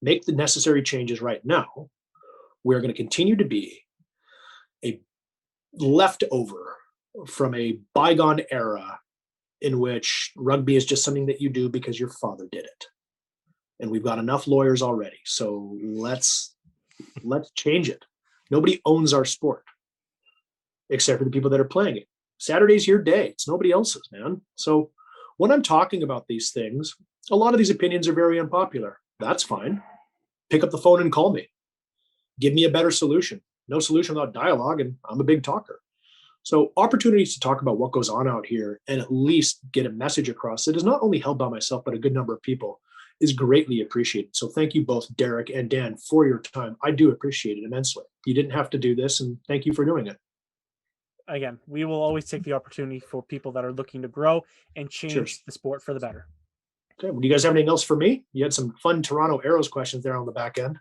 make the necessary changes right now, we're going to continue to be a leftover from a bygone era in which rugby is just something that you do because your father did it. And we've got enough lawyers already. So let's change it. Nobody owns our sport except for the people that are playing it. Saturday's your day. It's nobody else's, man. So when I'm talking about these things, a lot of these opinions are very unpopular. That's fine. Pick up the phone and call me. Give me a better solution. No solution without dialogue, and I'm a big talker. So opportunities to talk about what goes on out here and at least get a message across that is not only held by myself, but a good number of people is greatly appreciated. So thank you both, Derek and Dan, for your time. I do appreciate it immensely. You didn't have to do this, and thank you for doing it. Again, we will always take the opportunity for people that are looking to grow and change Cheers. the sport for the better. Okay. Well, do you guys have anything else for me? You had some fun Toronto Arrows questions there on the back end.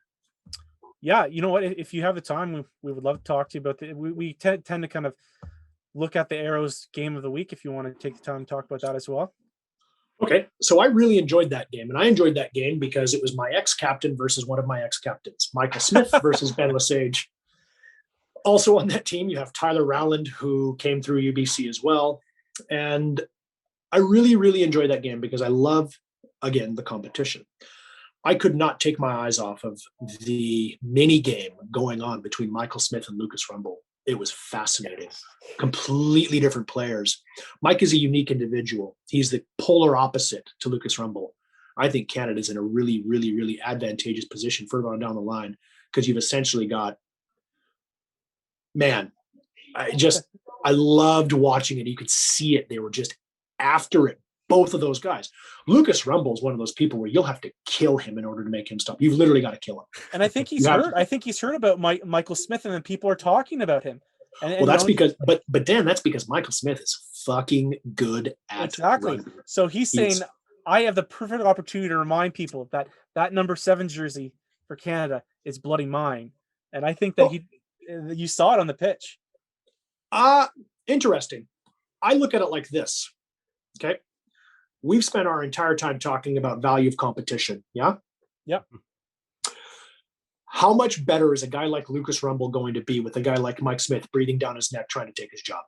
Yeah, you know what? If you have the time, we would love to talk to you about we tend to kind of look at the Arrows game of the week if you want to take the time to talk about that as well. Okay. So I really enjoyed that game. And I enjoyed that game because it was my ex-captain versus one of my ex-captains, Michael Smith versus Ben Lesage. Also on that team, you have Tyler Rowland, who came through UBC as well. And I really, really enjoyed that game because I love, again, the competition. I could not take my eyes off of the mini game going on between Michael Smith and Lucas Rumble. It was fascinating. Completely different players. Mike is a unique individual. He's the polar opposite to Lucas Rumble. I think Canada's in a really, really, really advantageous position further on down the line because you've essentially got, man, I loved watching it. You could see it. They were just after it. Both of those guys. Lucas Rumble is one of those people where you'll have to kill him in order to make him stop. You've literally got to kill him. And I think he's hurt. I think he's heard about Michael Smith, and then people are talking about him. Well, that's because, but Dan, that's because Michael Smith is fucking good at exactly. Rugby. So he's saying, I have the perfect opportunity to remind people that number 7 jersey for Canada is bloody mine. And I think that you saw it on the pitch. Interesting. I look at it like this. Okay. We've spent our entire time talking about value of competition. Yeah. Yep. How much better is a guy like Lucas Rumble going to be with a guy like Mike Smith breathing down his neck trying to take his job?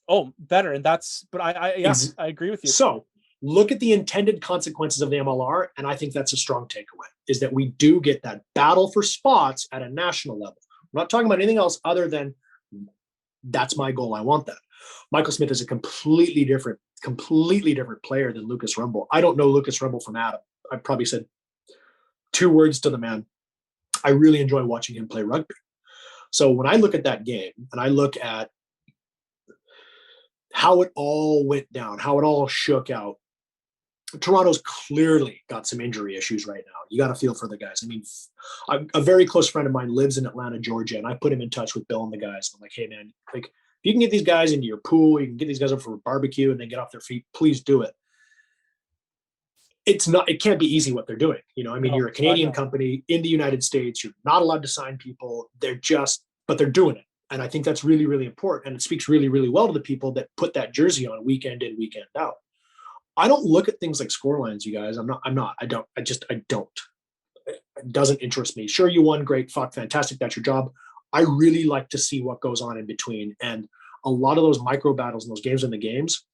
Oh, better. And I agree with you. So look at the intended consequences of the MLR. And I think that's a strong takeaway is that we do get that battle for spots at a national level. I'm not talking about anything else other than that's my goal. I want that. Michael Smith is a completely different player than Lucas Rumble. I don't know Lucas Rumble from Adam. I probably said 2 words to the man. I really enjoy watching him play rugby. So when I look at that game and I look at how it all went down, how it all shook out, Toronto's clearly got some injury issues right now. You got to feel for the guys. I mean, a very close friend of mine lives in Atlanta, Georgia, and I put him in touch with Bill and the guys. I'm like, hey, man, like, if you can get these guys into your pool, you can get these guys up for a barbecue and then get off their feet, please do it. It can't be easy what they're doing. You know, I mean, you're a Canadian company in the United States. You're not allowed to sign people. But they're doing it. And I think that's really, really important. And it speaks really, really well to the people that put that jersey on weekend in, weekend out. I don't look at things like score lines, you guys. I don't. It doesn't interest me. Sure, you won, great, fantastic. That's your job. I really like to see what goes on in between. And a lot of those micro battles and those games in the games,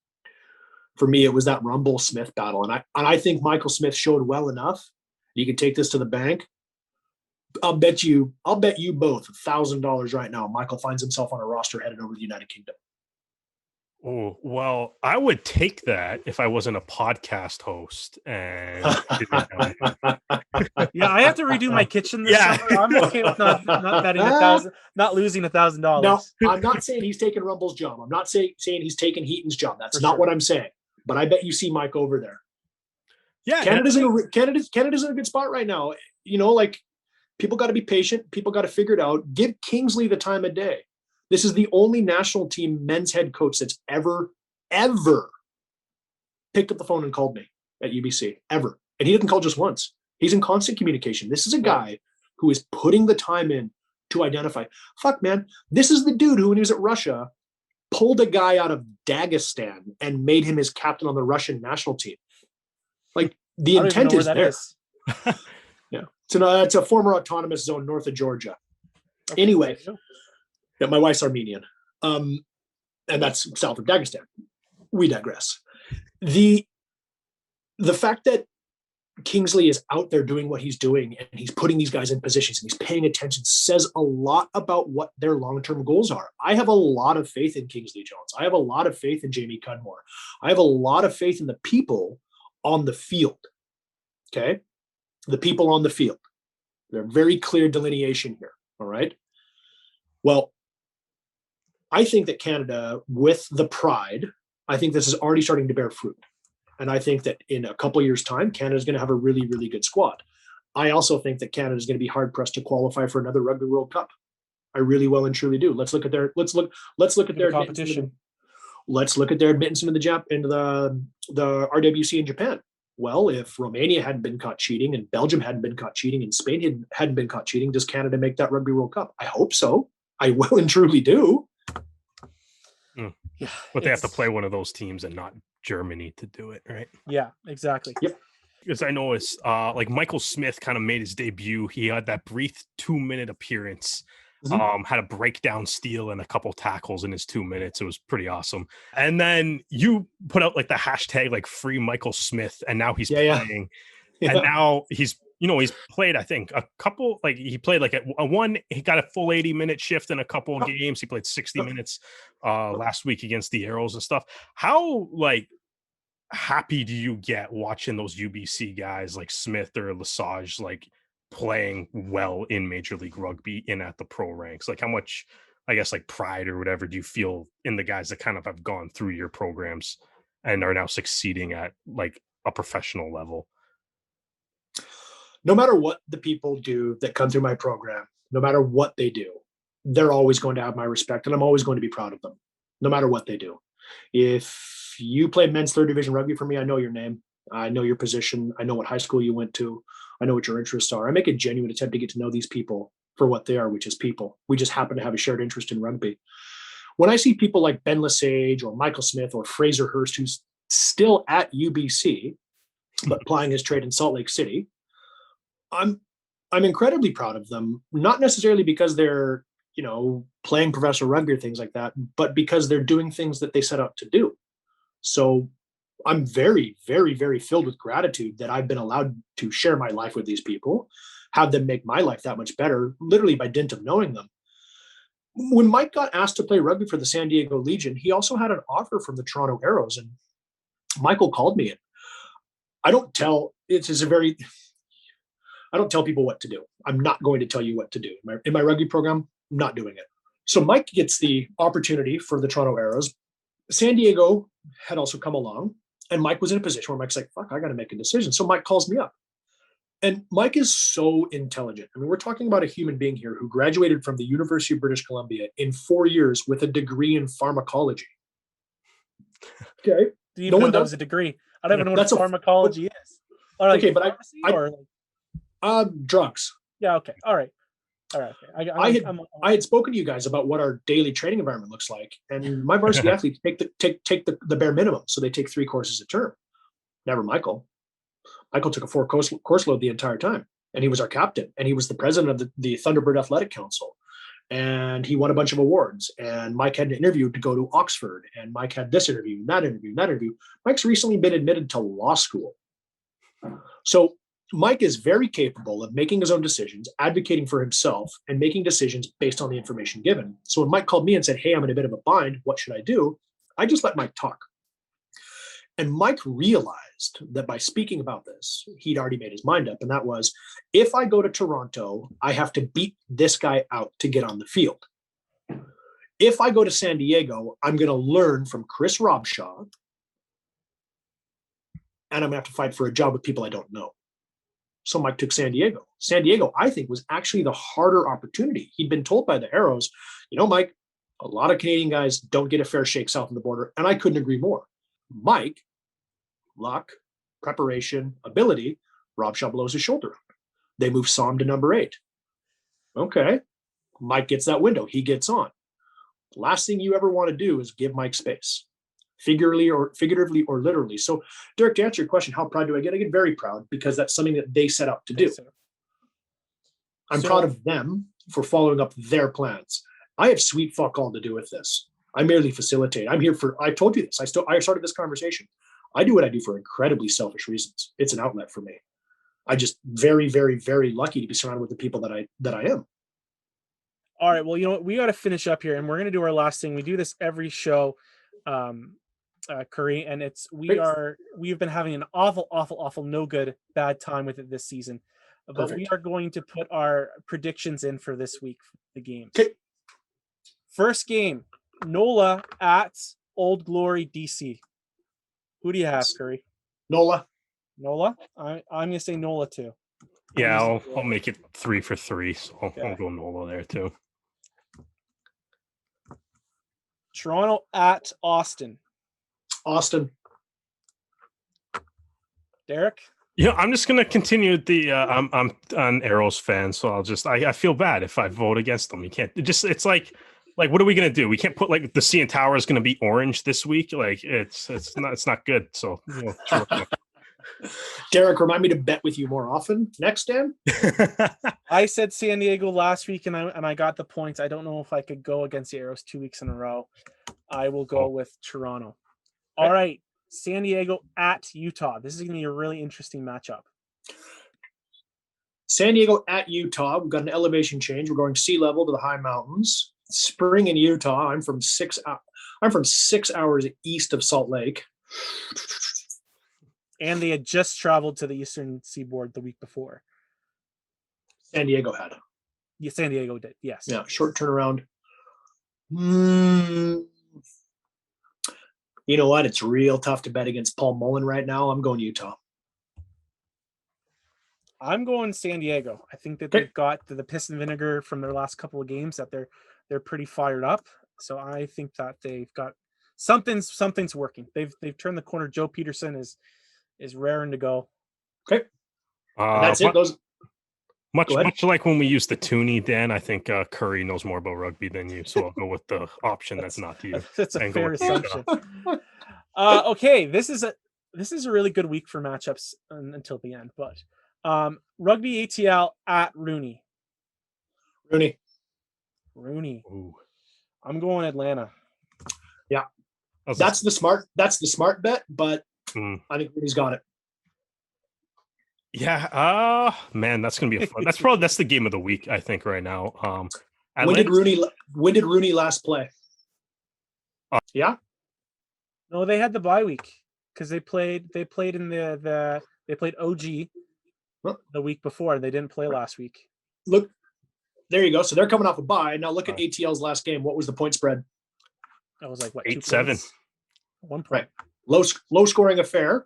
for me, it was that Rumble Smith battle. And I think Michael Smith showed well enough. You can take this to the bank. I'll bet you both $1,000 right now. Michael finds himself on a roster headed over to the United Kingdom. Oh, well, I would take that if I wasn't a podcast host. And yeah, I have to redo my kitchen this summer. I'm okay with not betting not losing $1,000. No, I'm not saying he's taking Rumble's job. I'm not saying he's taking Heaton's job. That's not what I'm saying. But I bet you see Mike over there. Yeah, Canada's in a good spot right now. You know, like, people got to be patient. People got to figure it out. Give Kingsley the time of day. This is the only national team men's head coach that's ever picked up the phone and called me at UBC, ever. And he didn't call just once. He's in constant communication. This is a guy who is putting the time in to identify. Fuck, man. This is the dude who, when he was at Russia, pulled a guy out of Dagestan and made him his captain on the Russian national team. Like, the intent is there. Yeah. It's a former autonomous zone north of Georgia. Okay. Anyway, yeah, my wife's Armenian. And that's south of Dagestan. We digress. The fact that Kingsley is out there doing what he's doing and he's putting these guys in positions and he's paying attention says a lot about what their long-term goals are. I have a lot of faith in Kingsley Jones. I have a lot of faith in Jamie Cudmore. I have a lot of faith in the people on the field. Okay? The people on the field. There's very clear delineation here. All right? Well, I think that Canada, with the pride, I think this is already starting to bear fruit. And I think that in a couple of years' time, Canada is going to have a really, really good squad. I also think that Canada is going to be hard pressed to qualify for another Rugby World Cup. I really well and truly do. Let's look at their competition. Let's look at their admittance into the RWC in Japan. Well, if Romania hadn't been caught cheating and Belgium hadn't been caught cheating and Spain hadn't been caught cheating, does Canada make that Rugby World Cup? I hope so. I will and truly do. Yeah, but they have to play one of those teams and not Germany to do it, right? Yeah, exactly. Yep. Because I know it's like Michael Smith kind of made his debut. He had that brief 2-minute appearance. Had a breakdown steal and a couple tackles in his 2 minutes. It was pretty awesome. And then you put out like the hashtag like free Michael Smith, and now he's playing. Yeah. And now he's played, I think, a couple, like he played like a one, he got a full 80-minute shift in a couple of games. He played 60 minutes last week against the Arrows and stuff. How like happy do you get watching those UBC guys like Smith or Lesage like playing well in Major League Rugby in at the pro ranks? Like how much, I guess, like pride or whatever do you feel in the guys that kind of have gone through your programs and are now succeeding at like a professional level? No matter what the people do that come through my program, no matter what they do, they're always going to have my respect, and I'm always going to be proud of them, no matter what they do. If you played men's third division rugby for me, I know your name. I know your position. I know what high school you went to. I know what your interests are. I make a genuine attempt to get to know these people for what they are, which is people. We just happen to have a shared interest in rugby. When I see people like Ben Lesage or Michael Smith or Fraser Hurst, who's still at UBC, but plying his trade in Salt Lake City, I'm incredibly proud of them, not necessarily because they're, playing professional rugby or things like that, but because they're doing things that they set out to do. So I'm very, very, very filled with gratitude that I've been allowed to share my life with these people, have them make my life that much better, literally by dint of knowing them. When Mike got asked to play rugby for the San Diego Legion, he also had an offer from the Toronto Arrows, and Michael called me. I don't tell people what to do. I'm not going to tell you what to do. In my rugby program, I'm not doing it. So Mike gets the opportunity for the Toronto Arrows. San Diego had also come along. And Mike was in a position where Mike's like, fuck, I got to make a decision. So Mike calls me up. And Mike is so intelligent. I mean, we're talking about a human being here who graduated from the University of British Columbia in 4 years with a degree in pharmacology. Okay. Do you know that was a degree? I don't even know what pharmacology is. Or like okay, but drugs. Yeah. Okay. All right. Okay. I had spoken to you guys about what our daily training environment looks like, and my varsity athletes take the bare minimum, so they take 3 courses a term. Never Michael. Michael took a 4 course load the entire time, and he was our captain, and he was the president of the Thunderbird Athletic Council, and he won a bunch of awards. And Mike had an interview to go to Oxford, and Mike had this interview, and that interview, and that interview. Mike's recently been admitted to law school, so Mike is very capable of making his own decisions, advocating for himself, and making decisions based on the information given. So when Mike called me and said, hey, I'm in a bit of a bind, what should I do? I just let Mike talk. And Mike realized that by speaking about this, he'd already made his mind up. And that was, if I go to Toronto, I have to beat this guy out to get on the field. If I go to San Diego, I'm going to learn from Chris Robshaw, and I'm going to have to fight for a job with people I don't know. So Mike took San Diego. San Diego, I think, was actually the harder opportunity. He'd been told by the Arrows, Mike, a lot of Canadian guys don't get a fair shake south of the border. And I couldn't agree more. Mike, luck, preparation, ability, Robshaw blows his shoulder up. They move Som to number 8. Okay. Mike gets that window. He gets on. Last thing you ever want to do is give Mike space. Figuratively or literally. So, Derek, to answer your question, how proud do I get? I get very proud because that's something that they set out to do. I'm proud of them for following up their plans. I have sweet fuck all to do with this. I merely facilitate. I'm here I told you this. I started this conversation. I do what I do for incredibly selfish reasons. It's an outlet for me. I just very, very, very lucky to be surrounded with the people that I am. All right. Well, we got to finish up here, and we're going to do our last thing. We do this every show. Curry, and we've been having an awful no good bad time with it this season, but Perfect. We are going to put our predictions in for this week, the games. Okay. First game, NOLA at Old Glory DC. Who do you have, Curry? NOLA. I'm gonna say NOLA too. Yeah, I'll make it 3 for 3, so I'll go NOLA there too. Toronto at Austin. Derek? Yeah, I'm just gonna continue the. I'm an Arrows fan, so I feel bad if I vote against them. You can't. It's like what are we gonna do? We can't put the CN Tower is gonna be orange this week. Like it's not good. So Derek, remind me to bet with you more often next, Dan. I said San Diego last week, and I got the points. I don't know if I could go against the Arrows 2 weeks in a row. I will go with Toronto. All right, San Diego at Utah. This is going to be a really interesting matchup. San Diego at Utah. We've got an elevation change. We're going sea level to the high mountains. Spring in Utah. I'm from 6 hours east of Salt Lake. And they had just traveled to the eastern seaboard the week before. San Diego had. Yeah, San Diego did. Yes. Yeah, short turnaround. You know what? It's real tough to bet against Paul Mullen right now. I'm going Utah. I'm going San Diego. I think that they've got the piss and vinegar from their last couple of games, that they're pretty fired up. So I think that they've got something's working. They've turned the corner. Joe Peterson is raring to go. Okay. That's it. Much like when we used the Toonie, Dan, I think Curry knows more about rugby than you, so I'll go with the option that's not you. That's a fair assumption. Okay, this is a really good week for matchups until the end, but Rugby ATL at Rooney. Ooh. I'm going Atlanta. Yeah, that's the smart bet, but I think Rooney's got it. Yeah, man, that's gonna be a fun. That's the game of the week, I think, right now. When did Rooney last play? Yeah. No, they had the bye week because they played in they played OG the week before. They didn't play last week. Look, there you go. So they're coming off a bye. Now look at ATL's last game. What was the point spread? That was like what, 8-7. 1 point. Right. low scoring affair.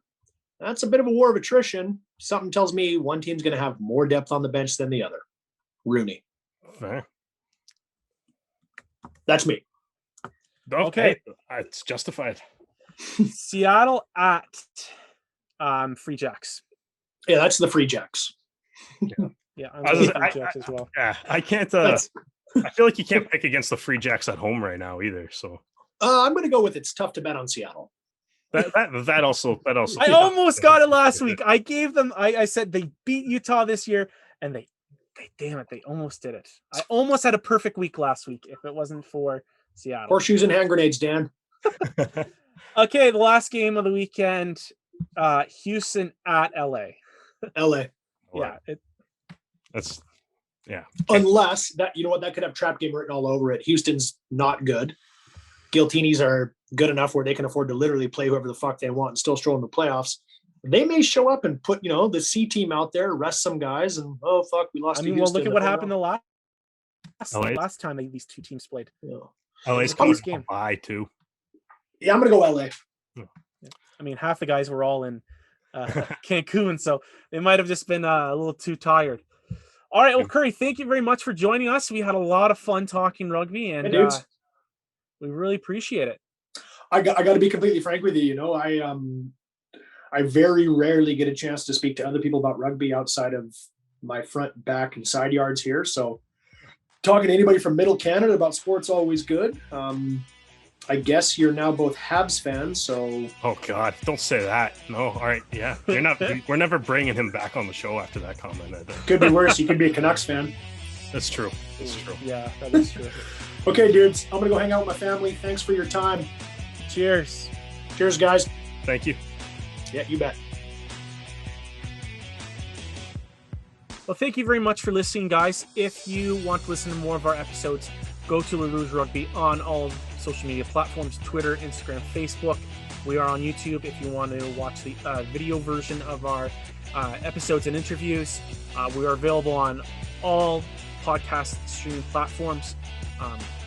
That's a bit of a war of attrition. Something tells me one team's going to have more depth on the bench than the other. Rooney. Fair. That's me. Okay. It's justified. Seattle at Free Jacks. Yeah, that's the Free Jacks. Yeah, I'm going Free Jacks as well. Yeah, I can't. I feel like you can't pick against the Free Jacks at home right now either. So I'm going to go with it's tough to bet on Seattle. That also. I almost got it last week. I gave them. I said they beat Utah this year, and they damn it, they almost did it. I almost had a perfect week last week if it wasn't for Seattle. Horseshoes and hand grenades, Dan. Okay, the last game of the weekend, Houston at LA. LA. Yeah, that's unless that, you know what, that could have trap game written all over it. Houston's not good. Giltinis are good enough where they can afford to literally play whoever the fuck they want and still stroll in the playoffs. They may show up and put, the C team out there, rest some guys, and oh fuck, we lost. Well, look at what happened the last time these two teams played. Yeah. LA's coming game by too. Yeah, I'm gonna go LA. Yeah. I mean, half the guys were all in Cancun, so they might have just been a little too tired. All right, well, Curry, thank you very much for joining us. We had a lot of fun talking rugby, and we really appreciate it. I got to be completely frank with you. I very rarely get a chance to speak to other people about rugby outside of my front, back, and side yards here. So talking to anybody from Middle Canada about sport's always good. I guess you're now both Habs fans, so... Oh, God, don't say that. No, all right, yeah. We're never bringing him back on the show after that comment. Could be worse. You could be a Canucks fan. That's true. That's true. Yeah, that is true. Okay, dudes, I'm going to go hang out with my family. Thanks for your time. Cheers. Cheers, guys. Thank you. Yeah, you bet. Well, thank you very much for listening, guys. If you want to listen to more of our episodes, go to Rouge Rugby on all social media platforms, Twitter, Instagram, Facebook. We are on YouTube if you want to watch the video version of our episodes and interviews. We are available on all podcast streaming platforms,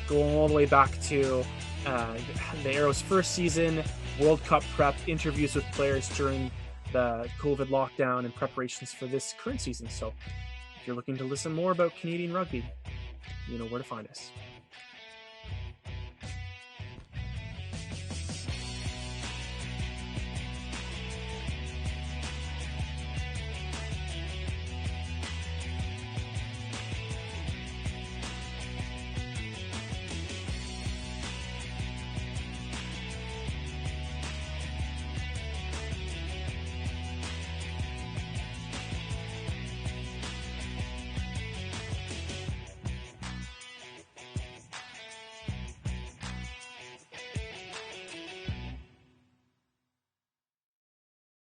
going all the way back to the Arrows' first season, World Cup prep, interviews with players during the COVID lockdown and preparations for this current season. So if you're looking to listen more about Canadian rugby, you know where to find us.